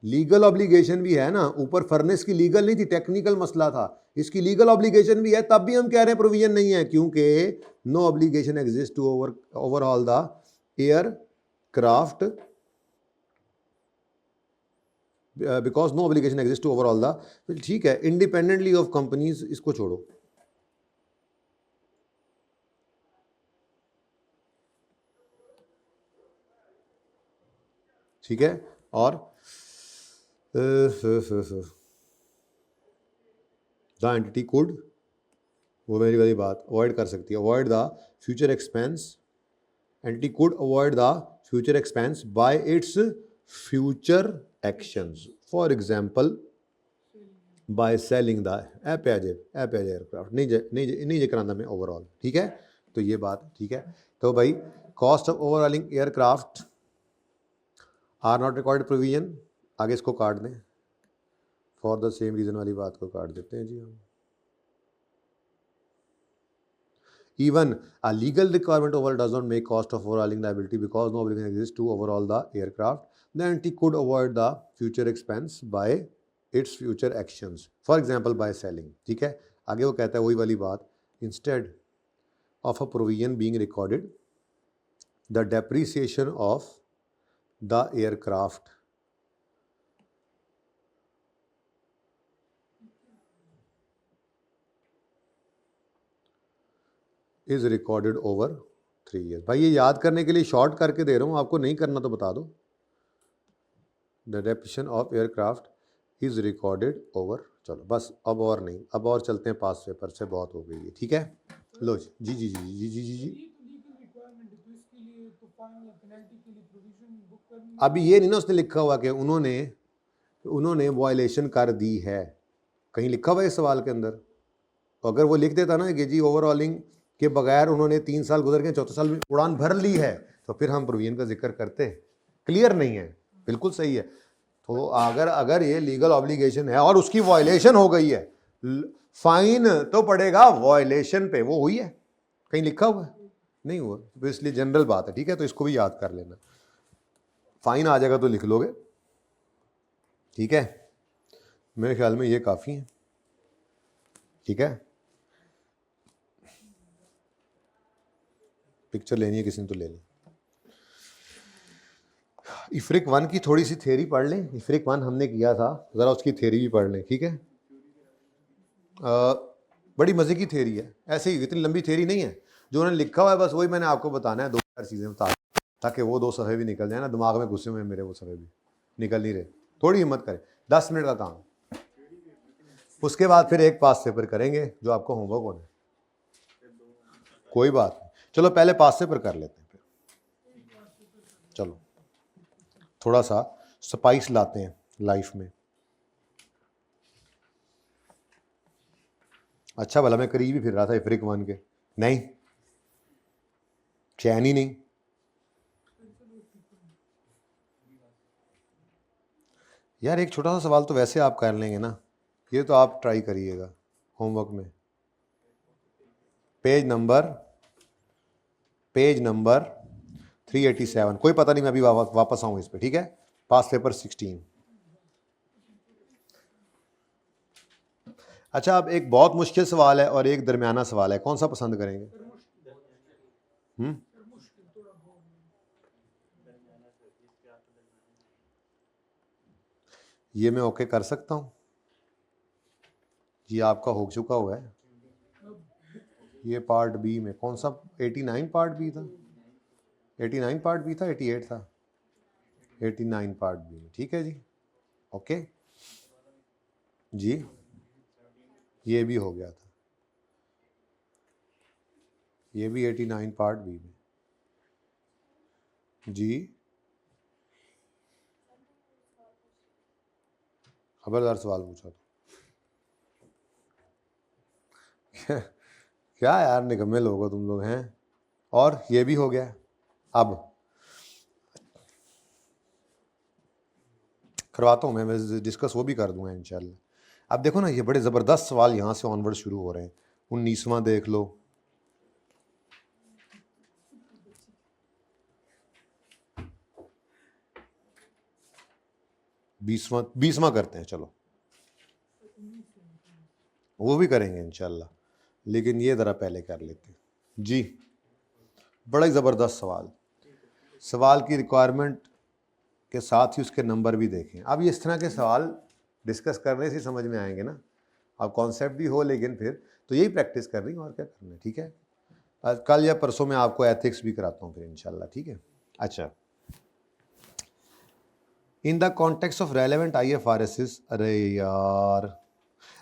लीगल ऑब्लिगेशन भी है ना, ऊपर फर्नेस की लीगल नहीं थी, टेक्निकल मसला था, इसकी लीगल ऑब्लिगेशन भी है, तब भी हम कह रहे हैं प्रोविजन नहीं है, क्योंकि no obligation exist to overhaul the aircraft, because no obligation exist to overhaul the, ठीक है, इंडिपेंडेंटली ऑफ कंपनीज, इसको छोड़ो, ठीक है। और द एंटिटी कुड, वो मेरी वाली बात अवॉइड कर सकती है, avoid the future expense, entity could avoid the future expense bye its future actions, for example by selling the aircraft, नहीं कराना मैं ओवरऑल, ठीक है। तो ये बात ठीक है। तो भाई cost of overhauling aircraft are not recorded provision, आगे इसको काट दें, फॉर द सेम रीजन वाली बात को काट देते हैं जी हम। Even a legal requirement overall does not make cost of overhauling liability because no obligation exists to overhaul the aircraft. The entity could avoid the future expense by its future actions, for example by selling, ठीक है। आगे वो कहता है वही वाली बात, instead of a provision being recorded, the depreciation of the aircraft is recorded over 3 years। भाई ये याद करने के लिए शॉर्ट करके दे रहा हूँ आपको, नहीं करना तो बता दो। The depreciation of aircraft is recorded over, चलो बस अब और नहीं, अब और चलते हैं पास पेपर से, बहुत हो गई है, ठीक है। लो जी जी जी जी जी जी जी अभी ये नहीं ना उसने लिखा हुआ कि उन्होंने वायलेशन कर दी है, कहीं लिखा हुआ है इस सवाल के अंदर। तो अगर वो लिख देता ना कि जी ओवरऑलिंग के बगैर उन्होंने 3 साल गुजर के 4थे साल में उड़ान भर ली है, तो फिर हम प्रोविजन का जिक्र करते। क्लियर नहीं है, बिल्कुल सही है। तो अगर ये लीगल ऑब्लिगेशन है और उसकी वायलेशन हो गई है, फाइन तो पड़ेगा वायलेशन पे, वो हुई है, कहीं लिखा हुआ है नहीं हुआ, तो इसलिए जनरल बात है, ठीक है। तो इसको भी याद कर लेना, फाइन आ जाएगा तो लिख लोगे, ठीक है। मेरे ख्याल में ये काफ़ी है, ठीक है। पिक्चर लेनी है किसी ने तो ले लें। इफ्रिक 1 की थोड़ी सी थ्योरी पढ़ लें, इफ्रिक 1 हमने किया था, ज़रा उसकी थ्योरी भी पढ़ लें, ठीक है। बड़ी मज़े की थ्योरी है, ऐसे ही इतनी लंबी थ्योरी नहीं है, जो उन्होंने लिखा हुआ है बस वही मैंने आपको बताना है, 2-4 चीज़ें बता, ताकि वो 2 सफ़े भी निकल जाए ना, दिमाग में गुस्से में मेरे वो सफ़े भी निकल नहीं रहे। थोड़ी हिम्मत करें, 10 मिनट का काम, उसके बाद फिर एक पास पेपर करेंगे जो आपको होमवर्क होना है, कोई बात नहीं। चलो पहले पास पेपर कर लेते हैं, फिर चलो थोड़ा सा स्पाइस लाते हैं लाइफ में। अच्छा भला मैं करीब ही फिर रहा था इफ्रिक 1 के, नहीं चैन ही नहीं। यार एक छोटा सा सवाल तो वैसे आप कर लेंगे ना, ये तो आप ट्राई करिएगा होमवर्क में। पेज नंबर 387, कोई पता नहीं, मैं अभी वापस आऊँ इस पे, ठीक है। पास पेपर 16। अच्छा, अब एक बहुत मुश्किल सवाल है और एक दरमियाना सवाल है, कौन सा पसंद करेंगे? ये मैं ओके कर सकता हूँ, ये आपका हो चुका हुआ है। ये पार्ट बी में कौन सा 89 पार्ट बी था? 89 पार्ट बी था, 88 था? 89 पार्ट बी में, ठीक है जी, ओके जी। ये भी हो गया था, ये भी 89 पार्ट बी में जी। खबरदार सवाल पूछा तो क्या यार निकम्मे लोग हो तुम लोग हैं। और ये भी हो गया। अब करवाता हूँ मैं डिस्कस, वो भी कर दूंगा इंशाल्लाह। अब देखो ना, ये बड़े ज़बरदस्त सवाल यहाँ से ऑनवर्ड शुरू हो रहे हैं। 19वां देख लो, 20वां करते हैं, चलो वो भी करेंगे इंशाल्लाह, लेकिन ये ज़रा पहले कर लेते हैं जी। बड़ा ही ज़बरदस्त सवाल की रिक्वायरमेंट के साथ ही उसके नंबर भी देखें। अब इस तरह के सवाल डिस्कस करने से समझ में आएंगे ना, अब कॉन्सेप्ट भी हो, लेकिन फिर तो यही प्रैक्टिस कर रही हूँ और क्या करना है, ठीक है। कल या परसों में आपको एथिक्स भी कराता हूँ फिर इंशाल्लाह, ठीक है। अच्छा, in the context of relevant IFRS, अरे यार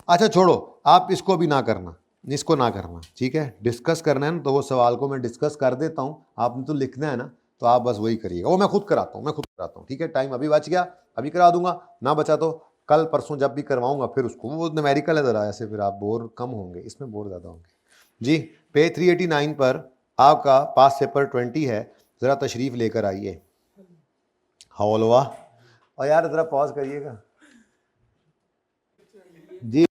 अच्छा छोड़ो, आप इसको भी ना करना, इसको ना करना, ठीक है। डिस्कस करना है ना, तो वो सवाल को मैं डिस्कस कर देता हूँ, आपने तो लिखना है ना, तो आप बस वही करिएगा। वो मैं खुद कराता हूँ, ठीक है। टाइम अभी बच गया, अभी करा दूंगा, ना बचा तो कल परसों जब भी करवाऊंगा फिर उसको, वो न्यूमेरिकल है ज़रा, ऐसे फिर आप बोर कम होंगे, इसमें बोर ज़्यादा होंगे जी। पेज 389 पर आपका पास पेपर 20 है, ज़रा तशरीफ़ लेकर आइए। हौलवा, और यार ज़रा पॉज करिएगा जी।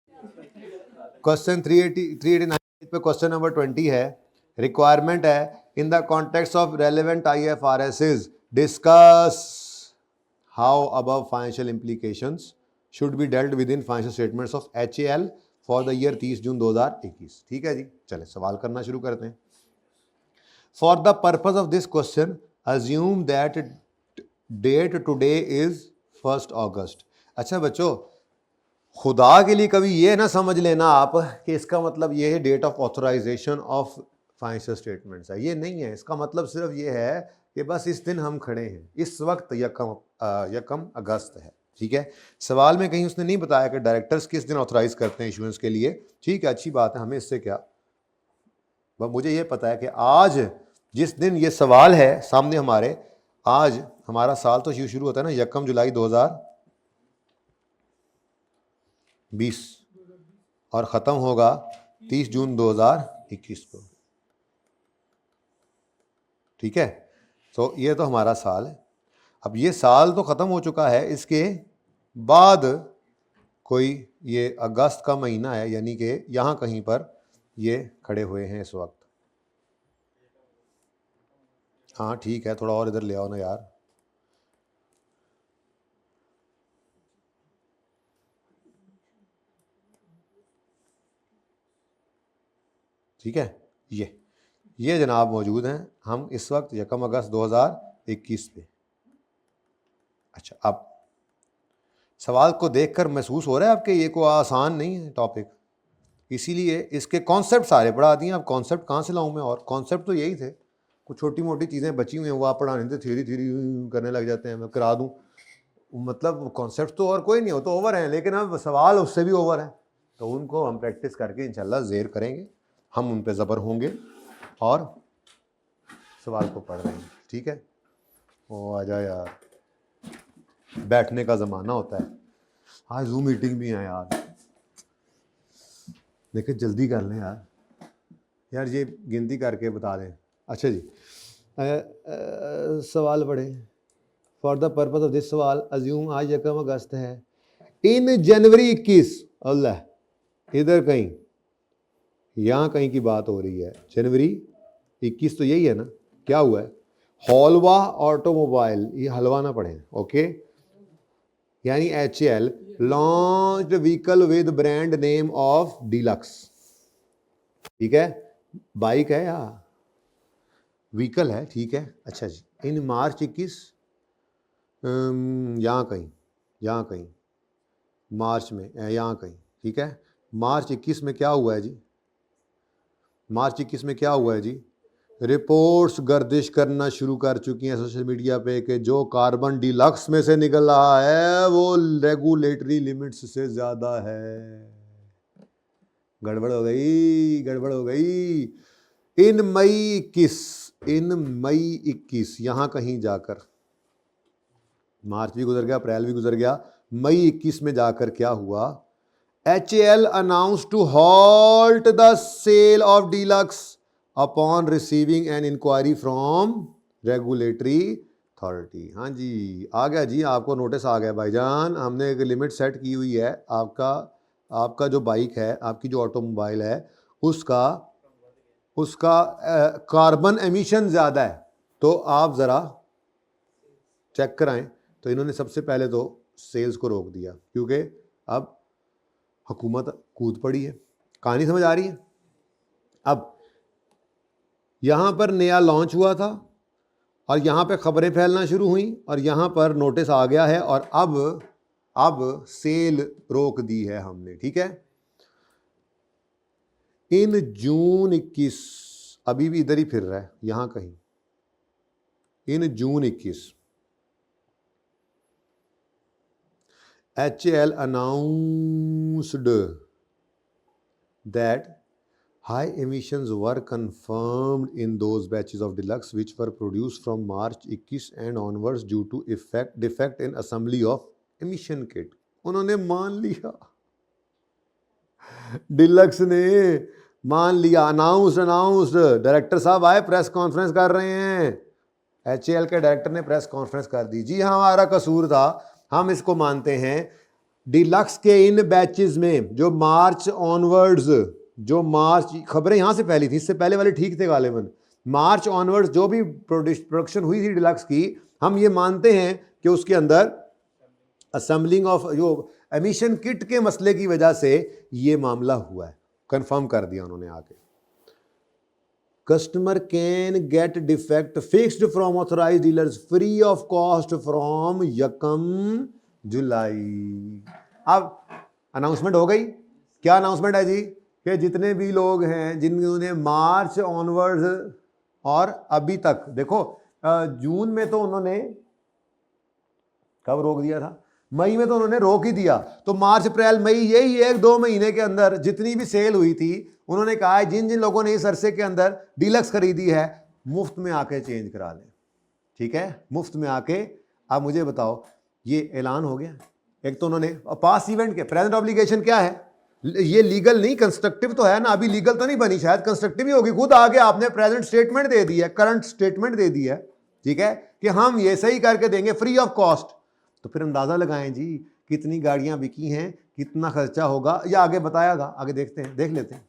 क्वेश्चन 389 पे क्वेश्चन नंबर 20 है, रिक्वायरमेंट है, in the context of relevant IFRS discuss how above financial implications should be dealt with in financial statements of HAL for the year 30 जून 2021। ठीक है जी, चले सवाल करना शुरू करते हैं। For the purpose of this question assume that date today is 1 August. अच्छा बच्चों, खुदा के लिए कभी ये ना समझ लेना आप कि इसका मतलब ये है date of authorisation of financial statements है, ये नहीं है। इसका मतलब सिर्फ ये है कि बस इस दिन हम खड़े हैं, इस वक्त यकम अगस्त है, ठीक है। सवाल में कहीं उसने नहीं बताया कि डायरेक्टर्स किस दिन ऑथराइज करते हैं इशुएंस के लिए, ठीक है, अच्छी बात है, हमें इससे क्या। मुझे ये पता है कि आज जिस दिन ये सवाल है सामने हमारे, आज हमारा साल तो शुरू होता है ना 1 जुलाई 2020 और ख़त्म होगा 30 जून 2021 को, ठीक है। तो ये तो हमारा साल है। अब ये साल तो ख़त्म हो चुका है, इसके बाद कोई ये अगस्त का महीना है, यानी कि यहाँ कहीं पर ये खड़े हुए हैं इस वक्त। हाँ ठीक है, थोड़ा और इधर ले आओ ना यार। ठीक है, ये जनाब मौजूद हैं, हम इस वक्त 1 अगस्त 2021 पे। अच्छा, अब सवाल को देखकर महसूस हो रहा है आपके ये को आसान नहीं है टॉपिक, इसीलिए इसके कॉन्सेप्ट सारे पढ़ा दिए। अब कॉन्सेप्ट कहाँ से लाऊं मैं, और कॉन्सेप्ट तो यही थे, कुछ छोटी मोटी चीज़ें बची हुई हैं वो आप पढ़ाने से थ्योरी करने लग जाते हैं, मैं करा दूं। मतलब कॉन्सेप्ट तो और कोई नहीं हो तो ओवर हैं, लेकिन अब सवाल उससे भी ओवर हैं, तो उनको हम प्रैक्टिस करके इंशाल्लाह ज़ेर करेंगे, हम उन पर ज़बर होंगे और सवाल को पढ़ रहे हैं, ठीक है। ओ आ जा यार, बैठने का ज़माना होता है, आज जूम मीटिंग भी है यार, देखिए जल्दी कर लें यार, ये गिनती करके बता दें। अच्छा जी, सवाल पढ़े for the purpose of this सवाल। अज्यूम आज 1 अगस्त है, इन जनवरी 21, अल्लाह इधर कहीं यहाँ कहीं की बात हो रही है, जनवरी 21 तो यही है ना, क्या हुआ है? हॉलवा ऑटोमोबाइल, ये हलवा ना पढ़े, ओके, यानी HAL launched vehicle with brand name of deluxe, ठीक है, बाइक है या व्हीकल है, ठीक है, अच्छा जी, इन मार्च 21 यहाँ कहीं मार्च में, यहाँ कहीं, ठीक है, मार्च 21 में क्या हुआ है जी? मार्च 21 में क्या हुआ है जी? रिपोर्ट्स गर्दिश करना शुरू कर चुकी हैं सोशल मीडिया पे कि जो कार्बन डीलक्स में से निकल रहा है वो रेगुलेटरी लिमिट्स से ज़्यादा है। गड़बड़ हो गई। इन मई 21 यहाँ कहीं जाकर, मार्च भी गुजर गया, अप्रैल भी गुजर गया, मई 21 में जाकर क्या हुआ? HAL announced to halt the sale of Deluxe upon receiving an inquiry from regulatory authority। हाँ जी, आ गया जी, आपको नोटिस आ गया भाईजान, हमने एक लिमिट सेट की हुई है, आपका जो बाइक है, आपकी जो ऑटोमोबाइल है, उसका कार्बन एमिशन ज़्यादा है, तो आप ज़रा चेक कराएं। तो इन्होंने सबसे पहले तो सेल्स को रोक दिया, क्योंकि अब हुकूमत कूद पड़ी है। कहानी समझ आ रही है? अब यहाँ पर नया लॉन्च हुआ था और यहाँ पे खबरें फैलना शुरू हुई और यहाँ पर नोटिस आ गया है और अब सेल रोक दी है हमने, ठीक है। इन जून 21, अभी भी इधर ही फिर रहा है, यहाँ कहीं, इन जून 21 HAL announced that high emissions were confirmed in those batches of Deluxe which were produced from March 21 and onwards due to defect in assembly of emission kit। उन्होंने मान लिया, डिलक्स ने मान लिया, अनाउंस्ड। डायरेक्टर साहब आए, प्रेस कॉन्फ्रेंस कर रहे हैं, HAL के डायरेक्टर ने प्रेस कॉन्फ्रेंस कर दी, जी हाँ हमारा कसूर था, हम इसको मानते हैं। डीलक्स के इन बैचेस में जो मार्च ऑनवर्ड्स, जो मार्च, खबरें यहां से फैली थी, इससे पहले वाले ठीक थे गालिबन, मार्च ऑनवर्ड्स जो भी प्रोडक्शन हुई थी डीलक्स की, हम ये मानते हैं कि उसके अंदर असेंबलिंग ऑफ जो एमिशन किट के मसले की वजह से ये मामला हुआ है, कंफर्म कर दिया उन्होंने आके। Customer can get defect fixed from authorised dealers free of cost from 1 जुलाई। अब अनाउंसमेंट हो गई, क्या अनाउंसमेंट है जी? कि जितने भी लोग हैं जिन्होंने मार्च ऑनवर्ड्स और अभी तक, देखो जून में तो उन्होंने कब रोक दिया था? मई में तो उन्होंने रोक ही दिया, तो मार्च अप्रैल मई यही 1-2 महीने के अंदर जितनी भी सेल हुई थी, उन्होंने कहा है जिन जिन लोगों ने इस अरसे के अंदर डीलक्स खरीदी है मुफ्त में आके चेंज करा लें, ठीक है, मुफ्त में आके। आप मुझे बताओ, ये ऐलान हो गया, एक तो उन्होंने पास इवेंट के प्रेजेंट ऑब्लिगेशन क्या है, ये लीगल नहीं, कंस्ट्रक्टिव तो है ना, अभी लीगल तो नहीं बनी, शायद कंस्ट्रक्टिव ही होगी, खुद आगे आपने प्रेजेंट स्टेटमेंट दे दी है, करंट स्टेटमेंट दे दी है, ठीक है, कि हम ये सही करके देंगे फ्री ऑफ कॉस्ट। तो फिर अंदाजा लगाएं जी कितनी गाड़ियां बिकी हैं, कितना खर्चा होगा, या आगे बतायागा, आगे देखते हैं, देख लेते हैं।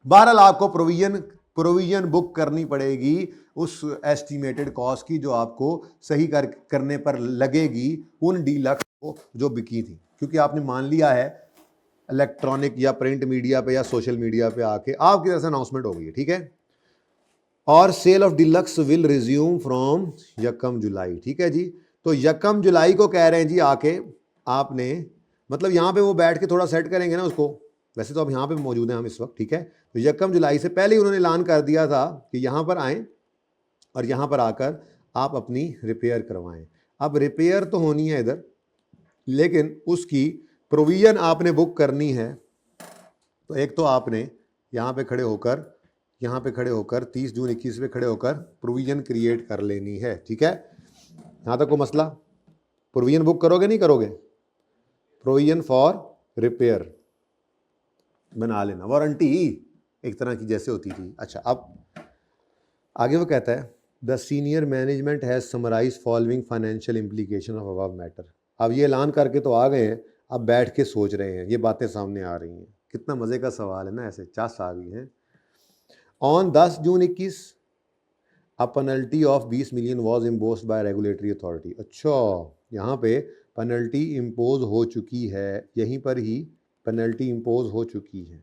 12 लाख को प्रोविजन बुक करनी पड़ेगी उस एस्टिमेटेड कॉस्ट की जो आपको सही करने पर लगेगी उन डीलक्स को जो बिकी थी, क्योंकि आपने मान लिया है इलेक्ट्रॉनिक या प्रिंट मीडिया पे या सोशल मीडिया पे आके आपकी तरफ से अनाउंसमेंट हो गई है, ठीक है। और sale of deluxe will resume from 1 July, ठीक है जी। तो 1 जुलाई को कह रहे हैं जी आके आपने, मतलब यहाँ पे वो बैठ के थोड़ा सेट करेंगे ना उसको, वैसे तो अब यहाँ पे मौजूद हैं हम इस वक्त, ठीक है। तो 1 जुलाई से पहले ही उन्होंने ऐलान कर दिया था कि यहाँ पर आएँ और यहाँ पर आकर आप अपनी रिपेयर करवाएं। अब रिपेयर तो होनी है इधर, लेकिन उसकी प्रोविज़न आपने बुक करनी है। तो एक तो आपने यहाँ पे खड़े होकर 30 जून 21 पे खड़े होकर प्रोविज़न क्रिएट कर लेनी है, ठीक है। यहाँ तक कोई मसला? प्रोविज़न बुक करोगे नहीं करोगे? प्रोविज़न फॉर रिपेयर बना लेना, वारंटी एक तरह की जैसे होती थी। अच्छा, अब आगे वो कहता है the senior management has summarise following financial implication of above matter. अब ये ऐलान करके तो आ गए हैं, अब बैठ के सोच रहे हैं, ये बातें सामने आ रही हैं। कितना मज़े का सवाल है ना, ऐसे चास आ गई हैं। On 10 June 21 a penalty of 20 million was imposed bye regulatory authority. अच्छा, यहाँ पे पेनल्टी इम्पोज हो चुकी है, यहीं पर ही पेनल्टी इम्पोज हो चुकी है।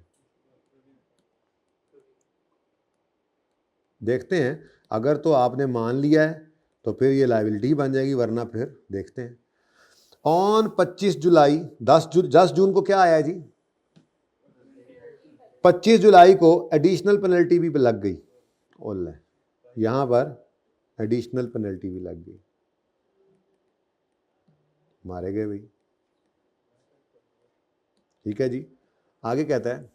देखते हैं, अगर तो आपने मान लिया है तो फिर ये लायबिलिटी बन जाएगी, वरना फिर देखते हैं। ऑन 25 जुलाई 10 जून को क्या आया जी? 25 जुलाई को एडिशनल पेनल्टी भी लग गई। ओले, यहाँ पर एडिशनल पेनल्टी भी लग गई, मारे गए भाई। ठीक है जी, आगे कहता है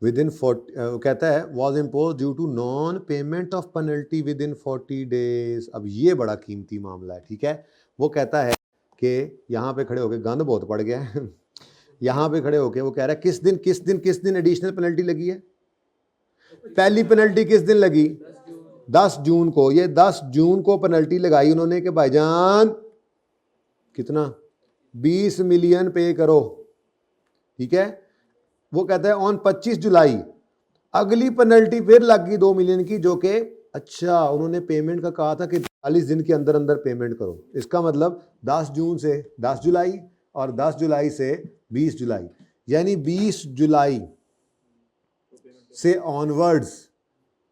विद इन 40, कहता है was impose due to non payment of penalty within 40 days. अब ये बड़ा कीमती मामला है। ठीक है, वो कहता है कि यहाँ पे खड़े होके, गंद बहुत पड़ गया है यहाँ पे खड़े होके वो कह रहा है किस दिन एडिशनल पेनल्टी लगी है? पहली पेनल्टी किस दिन लगी? 10 जून को। ये 10 जून को पेनल्टी लगाई उन्होंने कि भाईजान कितना, 20 मिलियन पे करो। ठीक है, वो कहता है ऑन 25 जुलाई अगली पेनल्टी फिर लग गई 2 मिलियन की, जो कि अच्छा उन्होंने पेमेंट का कहा था कि 40 दिन के अंदर अंदर पेमेंट करो। इसका मतलब 10 जून से 10 जुलाई और 10 जुलाई से 20 जुलाई, यानी 20 जुलाई से ऑनवर्ड्स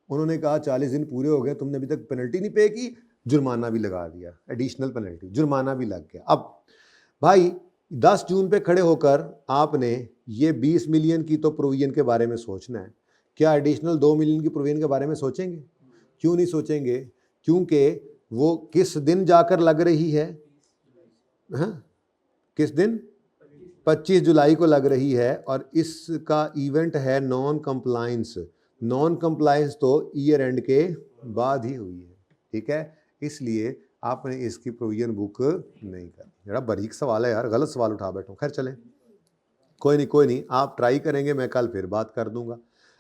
उन्होंने कहा 40 दिन पूरे हो गए, तुमने अभी तक पेनल्टी नहीं पे की, जुर्माना भी लगा दिया, एडिशनल पेनल्टी, जुर्माना भी लग गया। अब भाई 10 जून पे खड़े होकर आपने ये 20 मिलियन की तो प्रोविजन के बारे में सोचना है, क्या एडिशनल 2 मिलियन की प्रोविजन के बारे में सोचेंगे? क्यों नहीं सोचेंगे? क्योंकि वो किस दिन जाकर लग रही है? हाँ, किस दिन? 25 जुलाई को लग रही है, और इसका इवेंट है नॉन कंप्लायंस। नॉन कंप्लायंस तो ईयर एंड के बाद ही हुई है। ठीक है, इसलिए आपने इसकी प्रोविजन बुक नहीं करनी। बड़ा बारीक सवाल है यार, गलत सवाल उठा बैठो। खैर चलें, कोई नहीं, आप ट्राई करेंगे, मैं कल फिर बात कर दूंगा।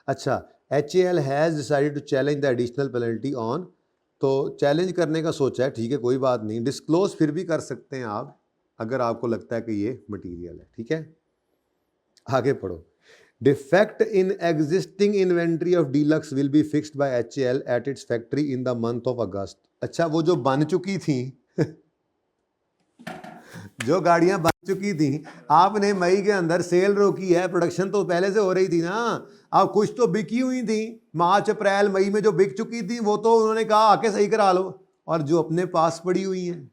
अच्छा, HAL has decided to challenge the additional penalty on, तो चैलेंज करने का सोचा है। ठीक है, कोई बात नहीं, डिस्क्लोज फिर भी कर सकते हैं आप अगर आपको लगता है कि ये मटेरियल है। ठीक है, आगे पढ़ो। Defect in existing inventory of deluxe will be fixed bye HAL eight its factory in the month of अगस्त। अच्छा, वो जो बन चुकी थी जो गाड़ियां बन चुकी थी, आपने मई के अंदर सेल रोकी है, प्रोडक्शन तो पहले से हो रही थी ना। अब कुछ तो बिकी हुई थी, मार्च अप्रैल मई में जो बिक चुकी थी वो तो उन्होंने कहा आके सही करा लो, और जो अपने पास पड़ी हुई हैं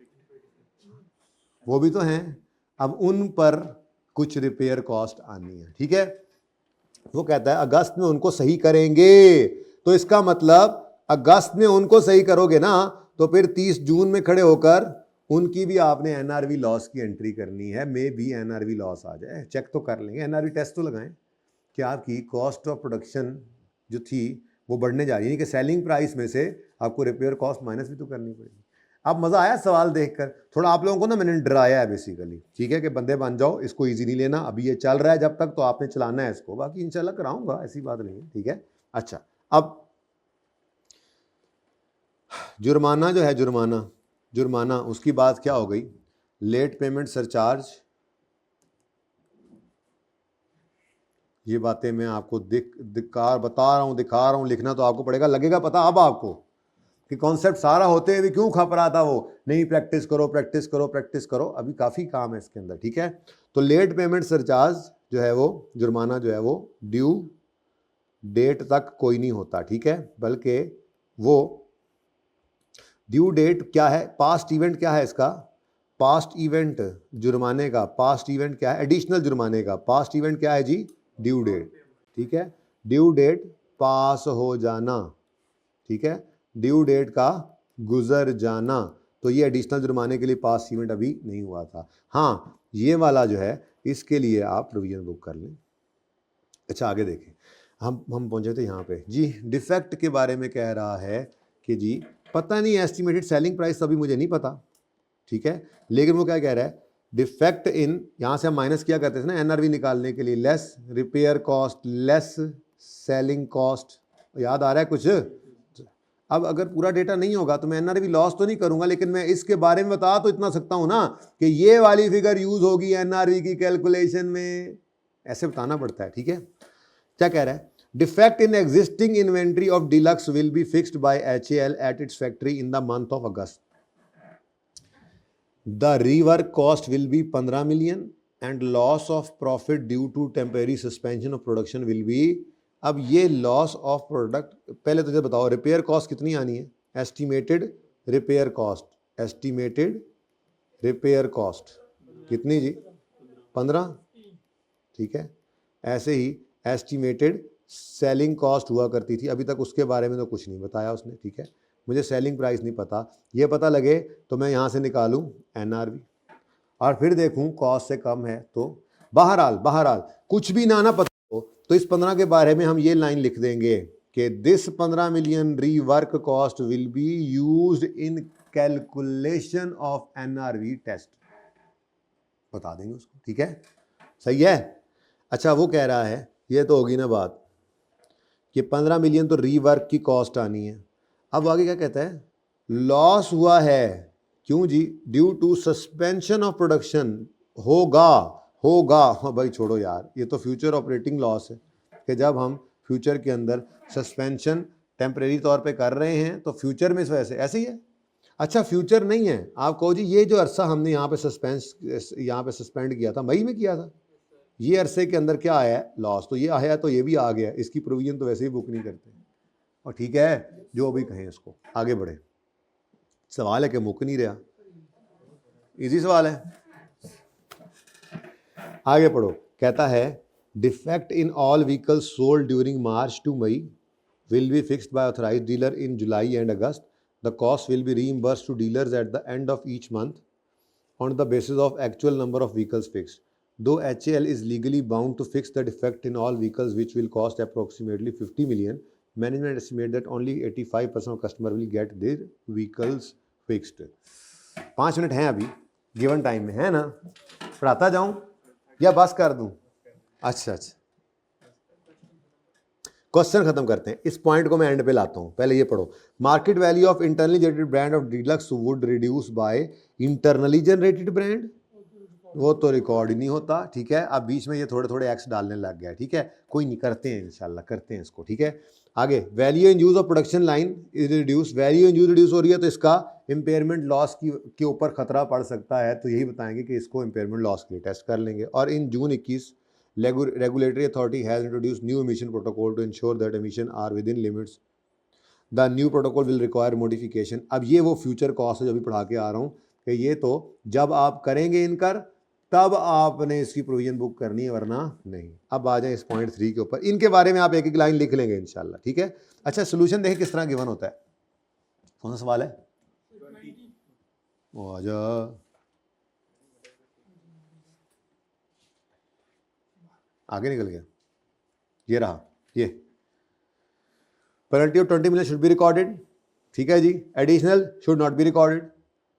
वो भी तो हैं, अब उन पर कुछ रिपेयर कॉस्ट आनी है। ठीक है, वो कहता है अगस्त में उनको सही करेंगे, तो इसका मतलब अगस्त में उनको सही करोगे ना, तो फिर 30 जून में खड़े होकर उनकी भी आपने NRV लॉस की एंट्री करनी है। मे भी NRV लॉस आ जाए, चेक तो कर लेंगे, NRV टेस्ट तो लगाएं कि आपकी कॉस्ट ऑफ प्रोडक्शन जो थी वो बढ़ने जा रही है, कि सेलिंग प्राइस में से आपको रिपेयर कॉस्ट माइनस भी तो करनी पड़ेगी। अब मज़ा आया सवाल देखकर? थोड़ा आप लोगों को ना मैंने डराया है बेसिकली। ठीक है, कि बंदे बन जाओ, इसको इजी नहीं लेना, अभी ये चल रहा है जब तक, तो आपने चलाना है इसको, बाकी इंशाल्लाह कराऊंगा, ऐसी बात नहीं है। ठीक है, अच्छा, अब जुर्माना जो है, जुर्माना उसकी बात क्या हो गई? लेट पेमेंट सरचार्ज, ये बातें मैं आपको दिखा रहा हूँ, लिखना तो आपको पड़ेगा, लगेगा पता अब आपको कि कॉन्सेप्ट सारा होते हुए क्यों खप रहा था वो, नहीं प्रैक्टिस करो, अभी काफ़ी काम है इसके अंदर। ठीक है, तो लेट पेमेंट सरचार्ज जो है वो, जुर्माना जो है वो ड्यू डेट तक कोई नहीं होता। ठीक है, बल्कि वो ड्यू डेट क्या है, पास्ट इवेंट क्या है इसका, पास्ट इवेंट जुर्माने का, पास्ट इवेंट क्या है, एडिशनल जुर्माने का पास्ट इवेंट क्या है जी? Due date. ठीक है, ड्यू डेट पास हो जाना। ठीक है, ड्यू डेट का गुजर जाना, तो ये एडिशनल जुर्माने के लिए पास्ट इवेंट अभी नहीं हुआ था। हाँ, ये वाला जो है इसके लिए आप प्रोविजन बुक कर लें। अच्छा, आगे देखें, हम पहुंचे थे यहाँ पे जी। डिफेक्ट के बारे में कह रहा है कि जी पता नहीं, एस्टिमेटेड सेलिंग प्राइस अभी मुझे नहीं पता। ठीक है, लेकिन वो क्या कह रहा है, डिफेक्ट इन, यहाँ से हम माइनस किया करते थे ना NRV निकालने के लिए, less repair cost less selling cost, याद आ रहा है कुछ? अब अगर पूरा डेटा नहीं होगा तो मैं एनआरवी लॉस तो नहीं करूंगा, लेकिन मैं इसके बारे में बता तो इतना सकता हूं ना कि ये वाली फिगर यूज होगी एनआरवी की कैलकुलेशन में, ऐसे बताना पड़ता है। ठीक है, क्या कह रहा है, defect in existing inventory of deluxe will be fixed by HAL at its factory in the month of August. The rework cost will be 15 million and loss of profit due to temporary suspension of production will be. अब ये loss of product, पहले तुझे बताओ repair cost कितनी आनी है, estimated repair cost, estimated repair cost कितनी जी, 15। ठीक है, ऐसे ही एस्टिमेटेड सेलिंग कॉस्ट हुआ करती थी, अभी तक उसके बारे में तो कुछ नहीं बताया उसने। ठीक है, मुझे सेलिंग प्राइस नहीं पता, ये पता लगे तो मैं यहाँ से निकालूं एनआरवी और फिर देखूं कॉस्ट से कम है तो। बहरहाल कुछ भी ना पता हो तो इस 15 के बारे में हम ये लाइन लिख देंगे कि this 15 million rework cost will be used in calculation of NRV test, बता देंगे उसको। ठीक है, सही है। अच्छा, वो कह रहा है, ये तो होगी ना बात कि 15 million तो रीवर्क की कॉस्ट आनी है। अब आगे क्या कहता है, लॉस हुआ है, क्यों जी, due to suspension of production, होगा। हाँ भाई छोड़ो यार, ये तो फ्यूचर ऑपरेटिंग लॉस है कि जब हम फ्यूचर के अंदर सस्पेंशन टेम्परेरी तौर पे कर रहे हैं तो फ्यूचर में इस वजह से ऐसे ही है। अच्छा, फ्यूचर नहीं है, आप कहो जी ये जो अरसा हमने यहाँ पे सस्पेंड किया था, मई में किया था, ये अरसे के अंदर क्या आया है, लॉस, तो ये आया तो ये भी आ गया, इसकी प्रोविजन तो वैसे ही बुक नहीं करते। और ठीक है, जो भी कहें इसको, आगे बढ़े। सवाल है कि मुक नहीं रहा, इजी सवाल है, आगे पढ़ो। कहता है defect in all vehicles sold during March to May will be fixed by authorised dealer in July and August. The cost will be reimbursed to dealers at the end of each month on the basis of actual number of vehicles fixed. Though HAL is legally bound to fix the defect in all vehicles, which will cost approximately 50 million, management estimate that only 85% of customer will get their vehicles fixed. 5 minute हैं अभी, given time में है ना, पढ़ाता जाऊं या बस कर दूं? अच्छा, क्वेश्चन खत्म करते हैं, इस पॉइंट को मैं एंड पे लाता हूं, पहले ये पढ़ो। Market value of internally generated brand of deluxe would reduce by internally generated brand, वो तो रिकॉर्ड ही नहीं होता। ठीक है, अब बीच में ये थोड़े थोड़े एक्स डालने लग गया। ठीक है, कोई नहीं, करते हैं इंशाल्लाह, करते हैं इसको। ठीक है, आगे value in use of production line is reduce, value in use reduce हो रही है तो इसका इंपेयरमेंट लॉस के ऊपर खतरा पड़ सकता है, तो यही बताएंगे कि इसको इंपेयरमेंट लॉस के लिए टेस्ट कर लेंगे। और इन जून 21 regulatory authority has introduced new emission protocol to ensure that emission are within limits. The new protocol will require modification. अब ये वो फ्यूचर कॉस्ट है जो अभी पढ़ा के आ रहा हूँ कि ये तो जब आप करेंगे इनकर तब आपने इसकी प्रोविजन बुक करनी है, वरना नहीं। अब आ जाए इस पॉइंट 3 के ऊपर, इनके बारे में आप एक एक लाइन लिख लेंगे इंशाल्लाह। ठीक है, अच्छा सोल्यूशन देखें किस तरह गिवन होता है। कौन सा सवाल है, वो आजा, आगे निकल गया, ये रहा, ये penalty of 20 million should be recorded. ठीक है जी, additional should not be recorded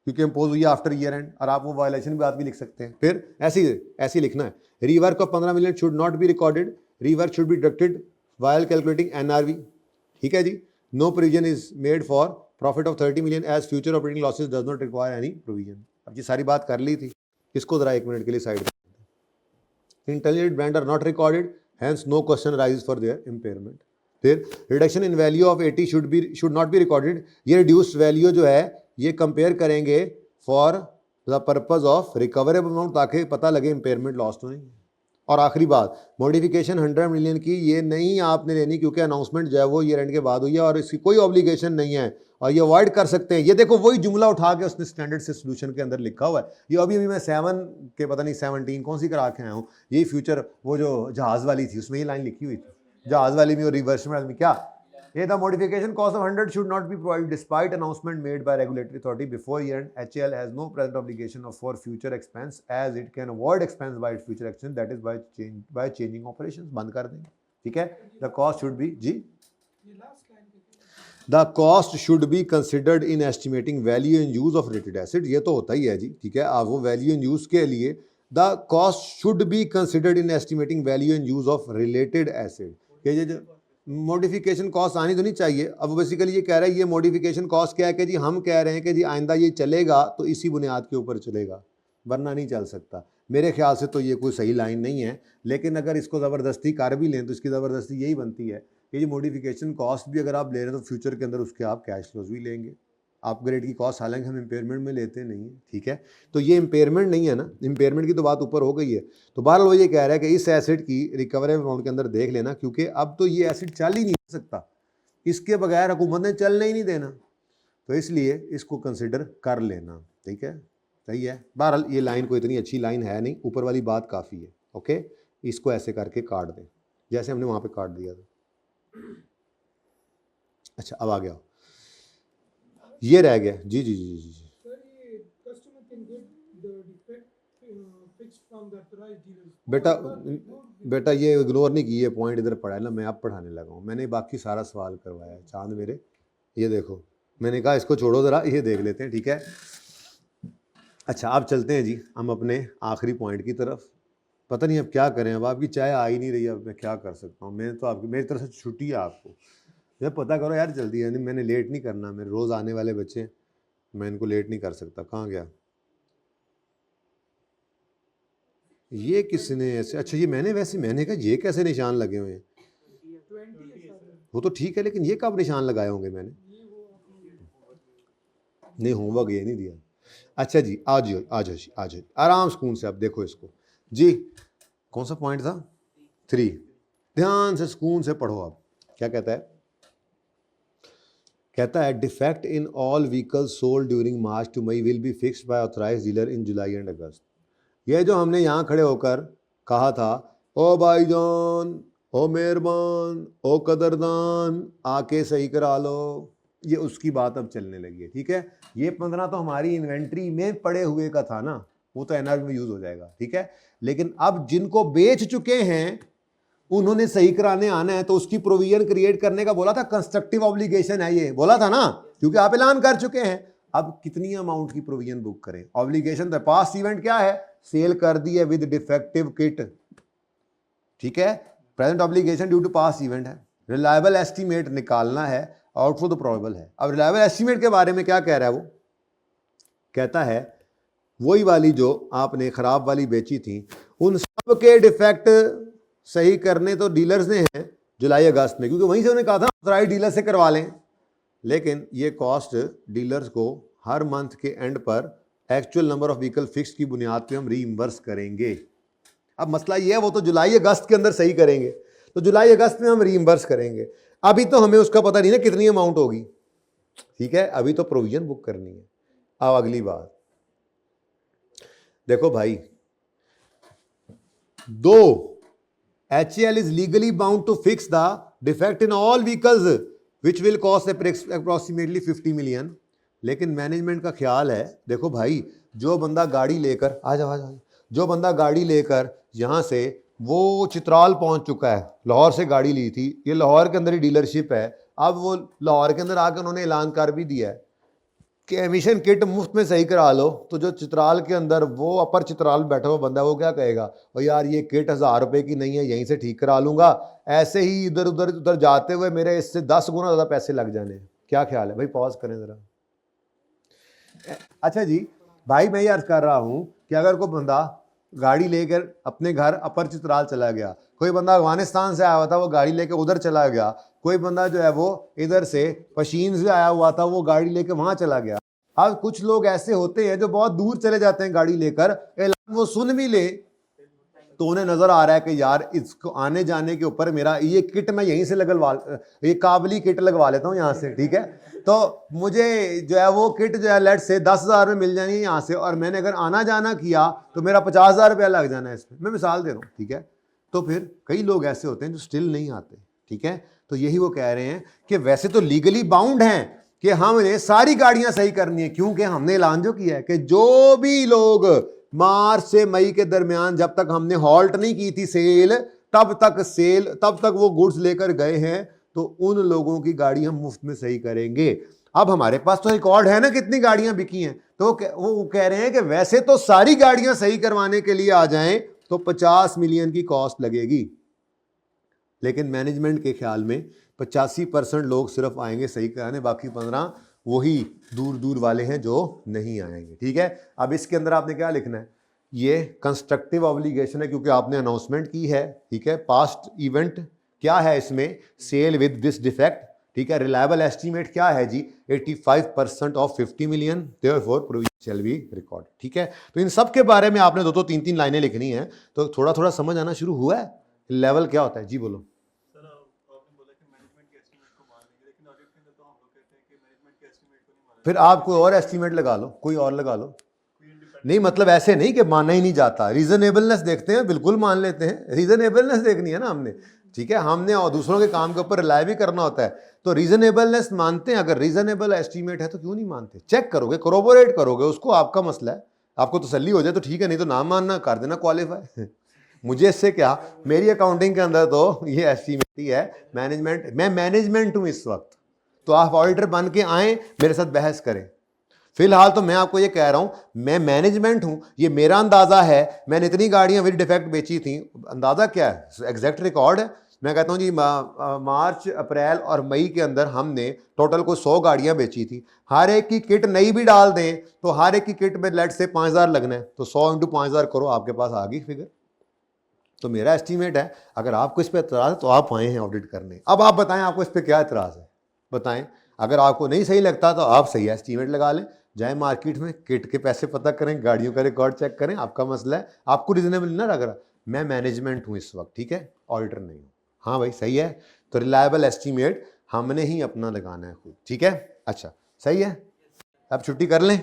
क्योंकि इम्पोज हुई आफ्टर ईयर एंड, और आप वो वायलेशन की बात भी लिख सकते हैं। फिर ऐसे ही लिखना है, rework of 15 million should not be recorded, rework should be deducted while calculating NRV. ठीक है जी, no provision is made for profit of 30 million as future operating losses does not require any provision. अब ये सारी बात कर ली थी, इसको जरा 1 मिनट के लिए side. Intelligent brand are not recorded, hence no question arises for their impairment. फिर reduction in value of 80 should not be recorded. ये reduced value जो है ये compare करेंगे for the purpose of recoverable amount, ताकि पता लगे impairment loss तो नहीं। और आखिरी बात, मॉडिफिकेशन 100 million की ये नहीं आपने लेनी क्योंकि अनाउंसमेंट जो है वो ईयर एंड के बाद हुई है और इसकी कोई ऑब्लिगेशन नहीं है और ये अवॉइड कर सकते हैं। ये देखो वही जुमला उठा के उसने स्टैंडर्ड से सोल्यूशन के अंदर लिखा हुआ है। ये अभी मैं 7 के पता नहीं 17 कौन सी करा के आया हूँ, ये फ्यूचर वो जो जहाज़ वाली थी उसमें ये लाइन लिखी हुई थी, जहाज़ वाली में और रिवर्समेंट में क्या ये the modification cost of 100 should not be provided despite announcement made by regulatory authority before year end. HAL has no present obligation of for future expense as it can avoid expense by future action that is by changing operations. बंद कर देंगे। ठीक है, the cost should be जी the cost should be considered in estimating value and use of related asset. ये तो होता ही है जी। ठीक है, आप वो वैल्यू एंड यूज के लिए the cost should be considered in estimating value and use of related acid. Modification cost आनी तो नहीं चाहिए। अब बेसिकली ये कह रहा है ये मॉडिफिकेशन कॉस्ट क्या है कि जी हम कह रहे हैं कि जी आइंदा ये चलेगा तो इसी बुनियाद के ऊपर चलेगा, वरना नहीं चल सकता। मेरे ख्याल से तो ये कोई सही लाइन नहीं है, लेकिन अगर इसको ज़बरदस्ती कर भी लें तो इसकी ज़बरदस्ती यही बनती है कि ये मॉडिफिकेशन कॉस्ट भी अगर आप ले रहे हैं तो फ्यूचर के अंदर उसके आप कैश फ्लोज भी लेंगे। अपग्रेड की कॉस्ट हालांकि हम इम्पेयरमेंट में लेते नहीं हैं, ठीक है। तो ये इम्पेयरमेंट नहीं है ना, इम्पेयरमेंट की तो बात ऊपर हो गई है। तो बहरहाल वो ये कह रहा है कि इस एसेट की रिकवरी अमाउंट के अंदर देख लेना, क्योंकि अब तो ये एसेट चल ही नहीं सकता, इसके बगैर हुकूमत ने चलने ही नहीं देना, तो इसलिए इसको कंसिडर कर लेना, ठीक है, सही है। बहरहाल ये लाइन कोई इतनी अच्छी लाइन है नहीं, ऊपर वाली बात काफ़ी है, ओके। इसको ऐसे करके काट दें जैसे हमने वहाँ पे काट दिया था। अच्छा अब आ गया, ये रह गया जी जी जी जी। बेटा ये इग्नोर नहीं की, ये पॉइंट इधर पड़ा है ना, मैं अब पढ़ाने लगा हूँ, मैंने बाकी सारा सवाल करवाया है। चांद मेरे ये देखो, मैंने कहा इसको छोड़ो ज़रा, ये देख लेते हैं, ठीक है। अच्छा अब चलते हैं जी हम अपने आखिरी पॉइंट की तरफ। पता नहीं अब क्या करें, अब आपकी चाय आ ही नहीं रही, अब मैं क्या कर सकता हूँ। मैं तो आपकी मेरी तरफ से छुट्टी है आपको, मैं पता करो यार जल्दी, यानी मैंने लेट नहीं करना, मेरे रोज़ आने वाले बच्चे, मैं इनको लेट नहीं कर सकता। कहाँ गया ये, किसने ऐसे, अच्छा ये मैंने कहा ये कैसे निशान लगे हुए हैं, वो तो ठीक है, लेकिन ये कब निशान लगाए होंगे मैंने, नहीं होमवर्क ये नहीं दिया। अच्छा जी आज जी आज आराम सुकून से, अब देखो इसको जी, कौन सा पॉइंट था, 3, ध्यान से सुकून से पढ़ो। अब क्या कहता है, कहता है defect in all vehicles sold during March to May will be fixed by authorised dealer in July and August. ये जो हमने यहाँ खड़े होकर कहा था, ओ भाईजान, ओ मेहरबान, ओ कदरदान, आके सही करा लो, ये उसकी बात अब चलने लगी है, ठीक है। ये 15 तो हमारी इन्वेंट्री में पड़े हुए का था ना, वो तो एनआर में यूज हो जाएगा, ठीक है। लेकिन अब जिनको बेच चुके हैं उन्होंने सही कराने आना है, तो उसकी प्रोविजन क्रिएट करने का बोला था, कंस्ट्रक्टिव ऑब्लिगेशन है ये, बोला था ना, क्योंकि आप ऐलान कर चुके हैं। अब कितनी अमाउंट की प्रोविजन बुक करें, ऑब्लिगेशन तो पास्ट इवेंट क्या है, सेल कर दी है विद डिफेक्टिव किट, ठीक है। Present obligation due to past event है, रिलायबल एस्टीमेट निकालना है, आउटफो द प्रोबेबल है। अब रिलायबल एस्टीमेट के बारे में क्या कह रहा है, वो कहता है वही वाली जो आपने खराब वाली बेची थी, उन सब के डिफेक्ट सही करने तो डीलर्स ने हैं जुलाई अगस्त में, क्योंकि वहीं से उन्होंने कहा था ऑथराइज्ड डीलर से करवा लें, लेकिन ये कॉस्ट डीलर्स को हर मंथ के एंड पर actual number of vehicle fix की बुनियाद पे हम रीइंबर्स करेंगे। अब मसला ये है, वो तो जुलाई अगस्त के अंदर सही करेंगे, तो जुलाई अगस्त में हम रीइंबर्स करेंगे। अभी तो हमें उसका पता नहीं ना कितनी अमाउंट होगी, ठीक है, अभी तो प्रोविजन बुक करनी है। अब अगली बात देखो भाई, 2 HAL is legally bound to fix the defect in all vehicles which will cost approximately 50 million। लेकिन मैनेजमेंट का ख्याल है, देखो भाई जो बंदा गाड़ी लेकर आ जाओ, जो बंदा गाड़ी लेकर यहाँ से वो चित्राल पहुँच चुका है, लाहौर से गाड़ी ली थी, ये लाहौर के अंदर ही डीलरशिप है, अब वो लाहौर के अंदर आकर उन्होंने ऐलान कर भी दिया है कि एमिशन किट मुफ्त में सही करा लो, तो जो चित्राल के अंदर वो अपर चित्राल बैठा हुआ बंदा वो क्या कहेगा, और यार ये किट 1000 रुपये की नहीं है, यहीं से ठीक करा लूंगा, ऐसे ही इधर उधर जाते हुए मेरे इससे 10 गुना ज़्यादा पैसे लग जाने। क्या ख्याल है भाई, पॉज करें ज़रा। अच्छा जी भाई, मैं ये अर्ज कर रहा हूँ कि अगर कोई बंदा गाड़ी लेकर अपने घर अपर चित्राल चला गया, कोई बंदा अफगानिस्तान से आया हुआ था वो गाड़ी लेकर उधर चला गया, कोई बंदा जो है वो इधर से पशीन से आया हुआ था वो गाड़ी लेकर वहां चला गया। अब कुछ लोग ऐसे होते हैं जो बहुत दूर चले जाते हैं गाड़ी लेकर, ऐलान वो सुन भी ले तो उन्हें नजर आ रहा है कि यार इसको आने जाने के ऊपर मेरा ये किट मैं यहीं से ये काबली किट लगवा लेता हूँ यहाँ से, ठीक है, तो मुझे जो है वो किट जो है लेट से 10,000 में मिल जानी है यहाँ से, और मैंने अगर आना जाना किया तो मेरा 50,000 रुपया लग जाना है इसमें, मैं मिसाल दे रहा हूँ, ठीक है। तो फिर कई लोग ऐसे होते हैं जो स्टिल नहीं आते, ठीक है। तो यही वो कह रहे हैं कि वैसे तो लीगली बाउंड हैं कि हमने सारी गाड़ियां सही करनी है, क्योंकि हमने ऐलान जो किया है कि जो भी लोग मार्च से मई के दरमियान जब तक हमने हॉल्ट नहीं की थी सेल, तब तक वो गुड्स लेकर गए हैं, तो उन लोगों की गाड़ी हम मुफ्त में सही करेंगे। अब हमारे पास तो रिकॉर्ड है ना कितनी गाड़ियां बिकी हैं, तो वो कह रहे हैं कि वैसे तो सारी गाड़ियां सही करवाने के लिए आ जाएं तो 50 मिलियन की कॉस्ट लगेगी। लेकिन मैनेजमेंट के ख्याल में 85% लोग सिर्फ आएंगे सही कराने, बाकी 15 वही दूर दूर वाले हैं जो नहीं आएंगे। ठीक है, अब इसके अंदर आपने क्या लिखना है, ये कंस्ट्रक्टिव ऑब्लिगेशन है क्योंकि आपने अनाउंसमेंट की है। ठीक है, पास्ट इवेंट क्या है इसमें, सेल विद दिस डिफेक्ट। ठीक है, रिलायबल एस्टीमेट क्या है जी, 85% of 50 million, therefore provision shall be record. ठीक है, तो इन सब के बारे में आपने 2-2 3-3 लाइनें लिखनी है, तो थोड़ा थोड़ा समझ आना शुरू हुआ है लेवल क्या होता है। जी बोलो। सर आपने बोला कि मैनेजमेंट के एस्टीमेट को मान लेंगे, लेकिन ऑडिट के अंदर तो हम लोग कहते हैं कि मैनेजमेंट के एस्टीमेट को नहीं माना। फिर आप कोई और एस्टीमेट लगा लो, कोई और लगा लो। नहीं मतलब ऐसे नहीं कि माना ही नहीं जाता, रीजनेबलनेस देखते हैं, बिल्कुल मान लेते हैं, रीजनेबलनेस देखनी है ना हमने। ठीक है, हमने और दूसरों के काम के ऊपर रिलाय भी करना होता है, तो रीजनेबलनेस मानते हैं। अगर रीजनेबल एस्टीमेट है तो क्यों नहीं मानते, चेक करोगे, कोरोबोरेट करोगे उसको, आपका मसला है। आपको तसल्ली हो जाए तो ठीक है, नहीं तो ना मानना, कर देना क्वालिफाई। मुझे इससे क्या, मेरी अकाउंटिंग के अंदर तो ये एस्टीमेट ही है, मैनेजमेंट, मैं मैनेजमेंट हूं इस वक्त, तो आप ऑडिटर बन के आए मेरे साथ बहस करें। फिलहाल तो मैं आपको ये कह रहा हूं, मैं मैनेजमेंट हूं, ये मेरा अंदाजा है, मैंने इतनी गाड़ियां विद डिफेक्ट बेची थी, अंदाजा क्या है, एग्जैक्ट रिकॉर्ड है। मैं कहता हूं जी मार्च, अप्रैल और मई के अंदर हमने टोटल को 100 गाड़ियां बेची थी, हर एक की किट नई भी डाल दें तो हर एक की किट में लेट से 5000 लगना है, तो 100 × 5000 करो, आपके पास आ गई फिगर। तो मेरा एस्टीमेट है। अगर आपको इस पर एतराज़ है तो आप आए हैं ऑडिट करने। अब आप बताएं आपको इस पर क्या एतराज़ है, बताएं। अगर आपको नहीं सही लगता तो आप सही एस्टीमेट लगा लें, जाए मार्केट में किट के पैसे पता करें, गाड़ियों का रिकॉर्ड चेक करें, आपका मसला है। आपको रिजनेबल ना लग रहा, मैं मैनेजमेंट हूं इस वक्त, ठीक है, ऑडिटर नहीं हूं। हाँ भाई सही है, तो रिलायबल एस्टीमेट हमने ही अपना लगाना है खुद। ठीक है, अच्छा सही है, अब छुट्टी कर लें।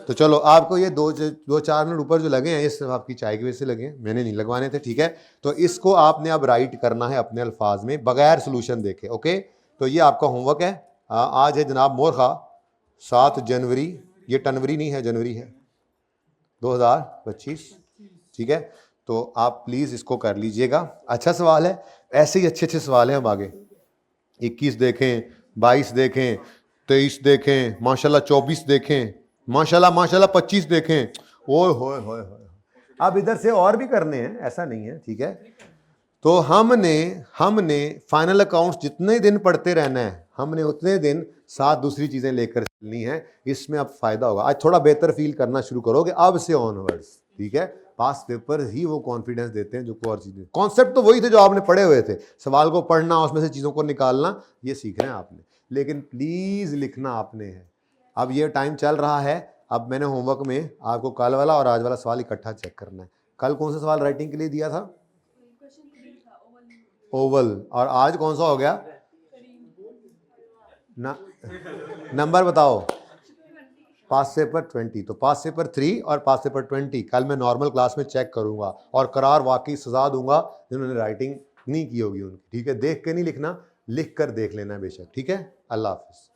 तो चलो आपको ये 2-4 मिनट ऊपर जो लगे हैं ये सिर्फ आपकी चाय की वजह से लगे हैं, मैंने नहीं लगवाने थे। ठीक है, तो इसको आपने अब राइट करना है अपने अल्फाज में बगैर सोल्यूशन देखे। ओके, तो ये आपका होमवर्क है। आज है जनाब मोरखा 7 जनवरी, ये टनवरी नहीं है, जनवरी है 2025। ठीक है, तो आप प्लीज़ इसको कर लीजिएगा। अच्छा सवाल है, ऐसे ही अच्छे अच्छे सवाल हैं। अब आगे 21 देखें, 22 देखें, 23 देखें, माशाल्लाह 24 देखें, माशाल्लाह माशाल्लाह 25 देखें। ओए होए होए होए, अब इधर से और भी करने हैं, ऐसा नहीं है। ठीक है, तो हमने फाइनल अकाउंट्स जितने दिन पढ़ते रहना है, हमने उतने दिन साथ दूसरी चीज़ें लेकर चलनी है। इसमें अब फायदा होगा, आज थोड़ा बेहतर फील करना शुरू करोगे अब से ऑनवर्ड्स। ठीक है, पास पेपर ही वो कॉन्फिडेंस देते हैं जो कोई और चीज़ें, कॉन्सेप्ट तो वही थे जो आपने पढ़े हुए थे, सवाल को पढ़ना, उसमें से चीज़ों को निकालना, ये सीखना है आपने, लेकिन प्लीज़ लिखना आपने है। अब ये टाइम चल रहा है, अब मैंने होमवर्क में आपको कल वाला और आज वाला सवाल इकट्ठा चेक करना है। कल कौन सा सवाल राइटिंग के लिए दिया था, ओवल, और आज कौन सा हो गया ना, नंबर बताओ, पास पेपर 20, तो पास पेपर 3 और पास पेपर 20 कल मैं नॉर्मल क्लास में चेक करूंगा और करार वाकई सजा दूंगा जिन्होंने राइटिंग नहीं की होगी उनकी। ठीक है, देख के नहीं लिखना, लिख कर देख लेना बेशक। ठीक है, अल्लाह हाफिज़।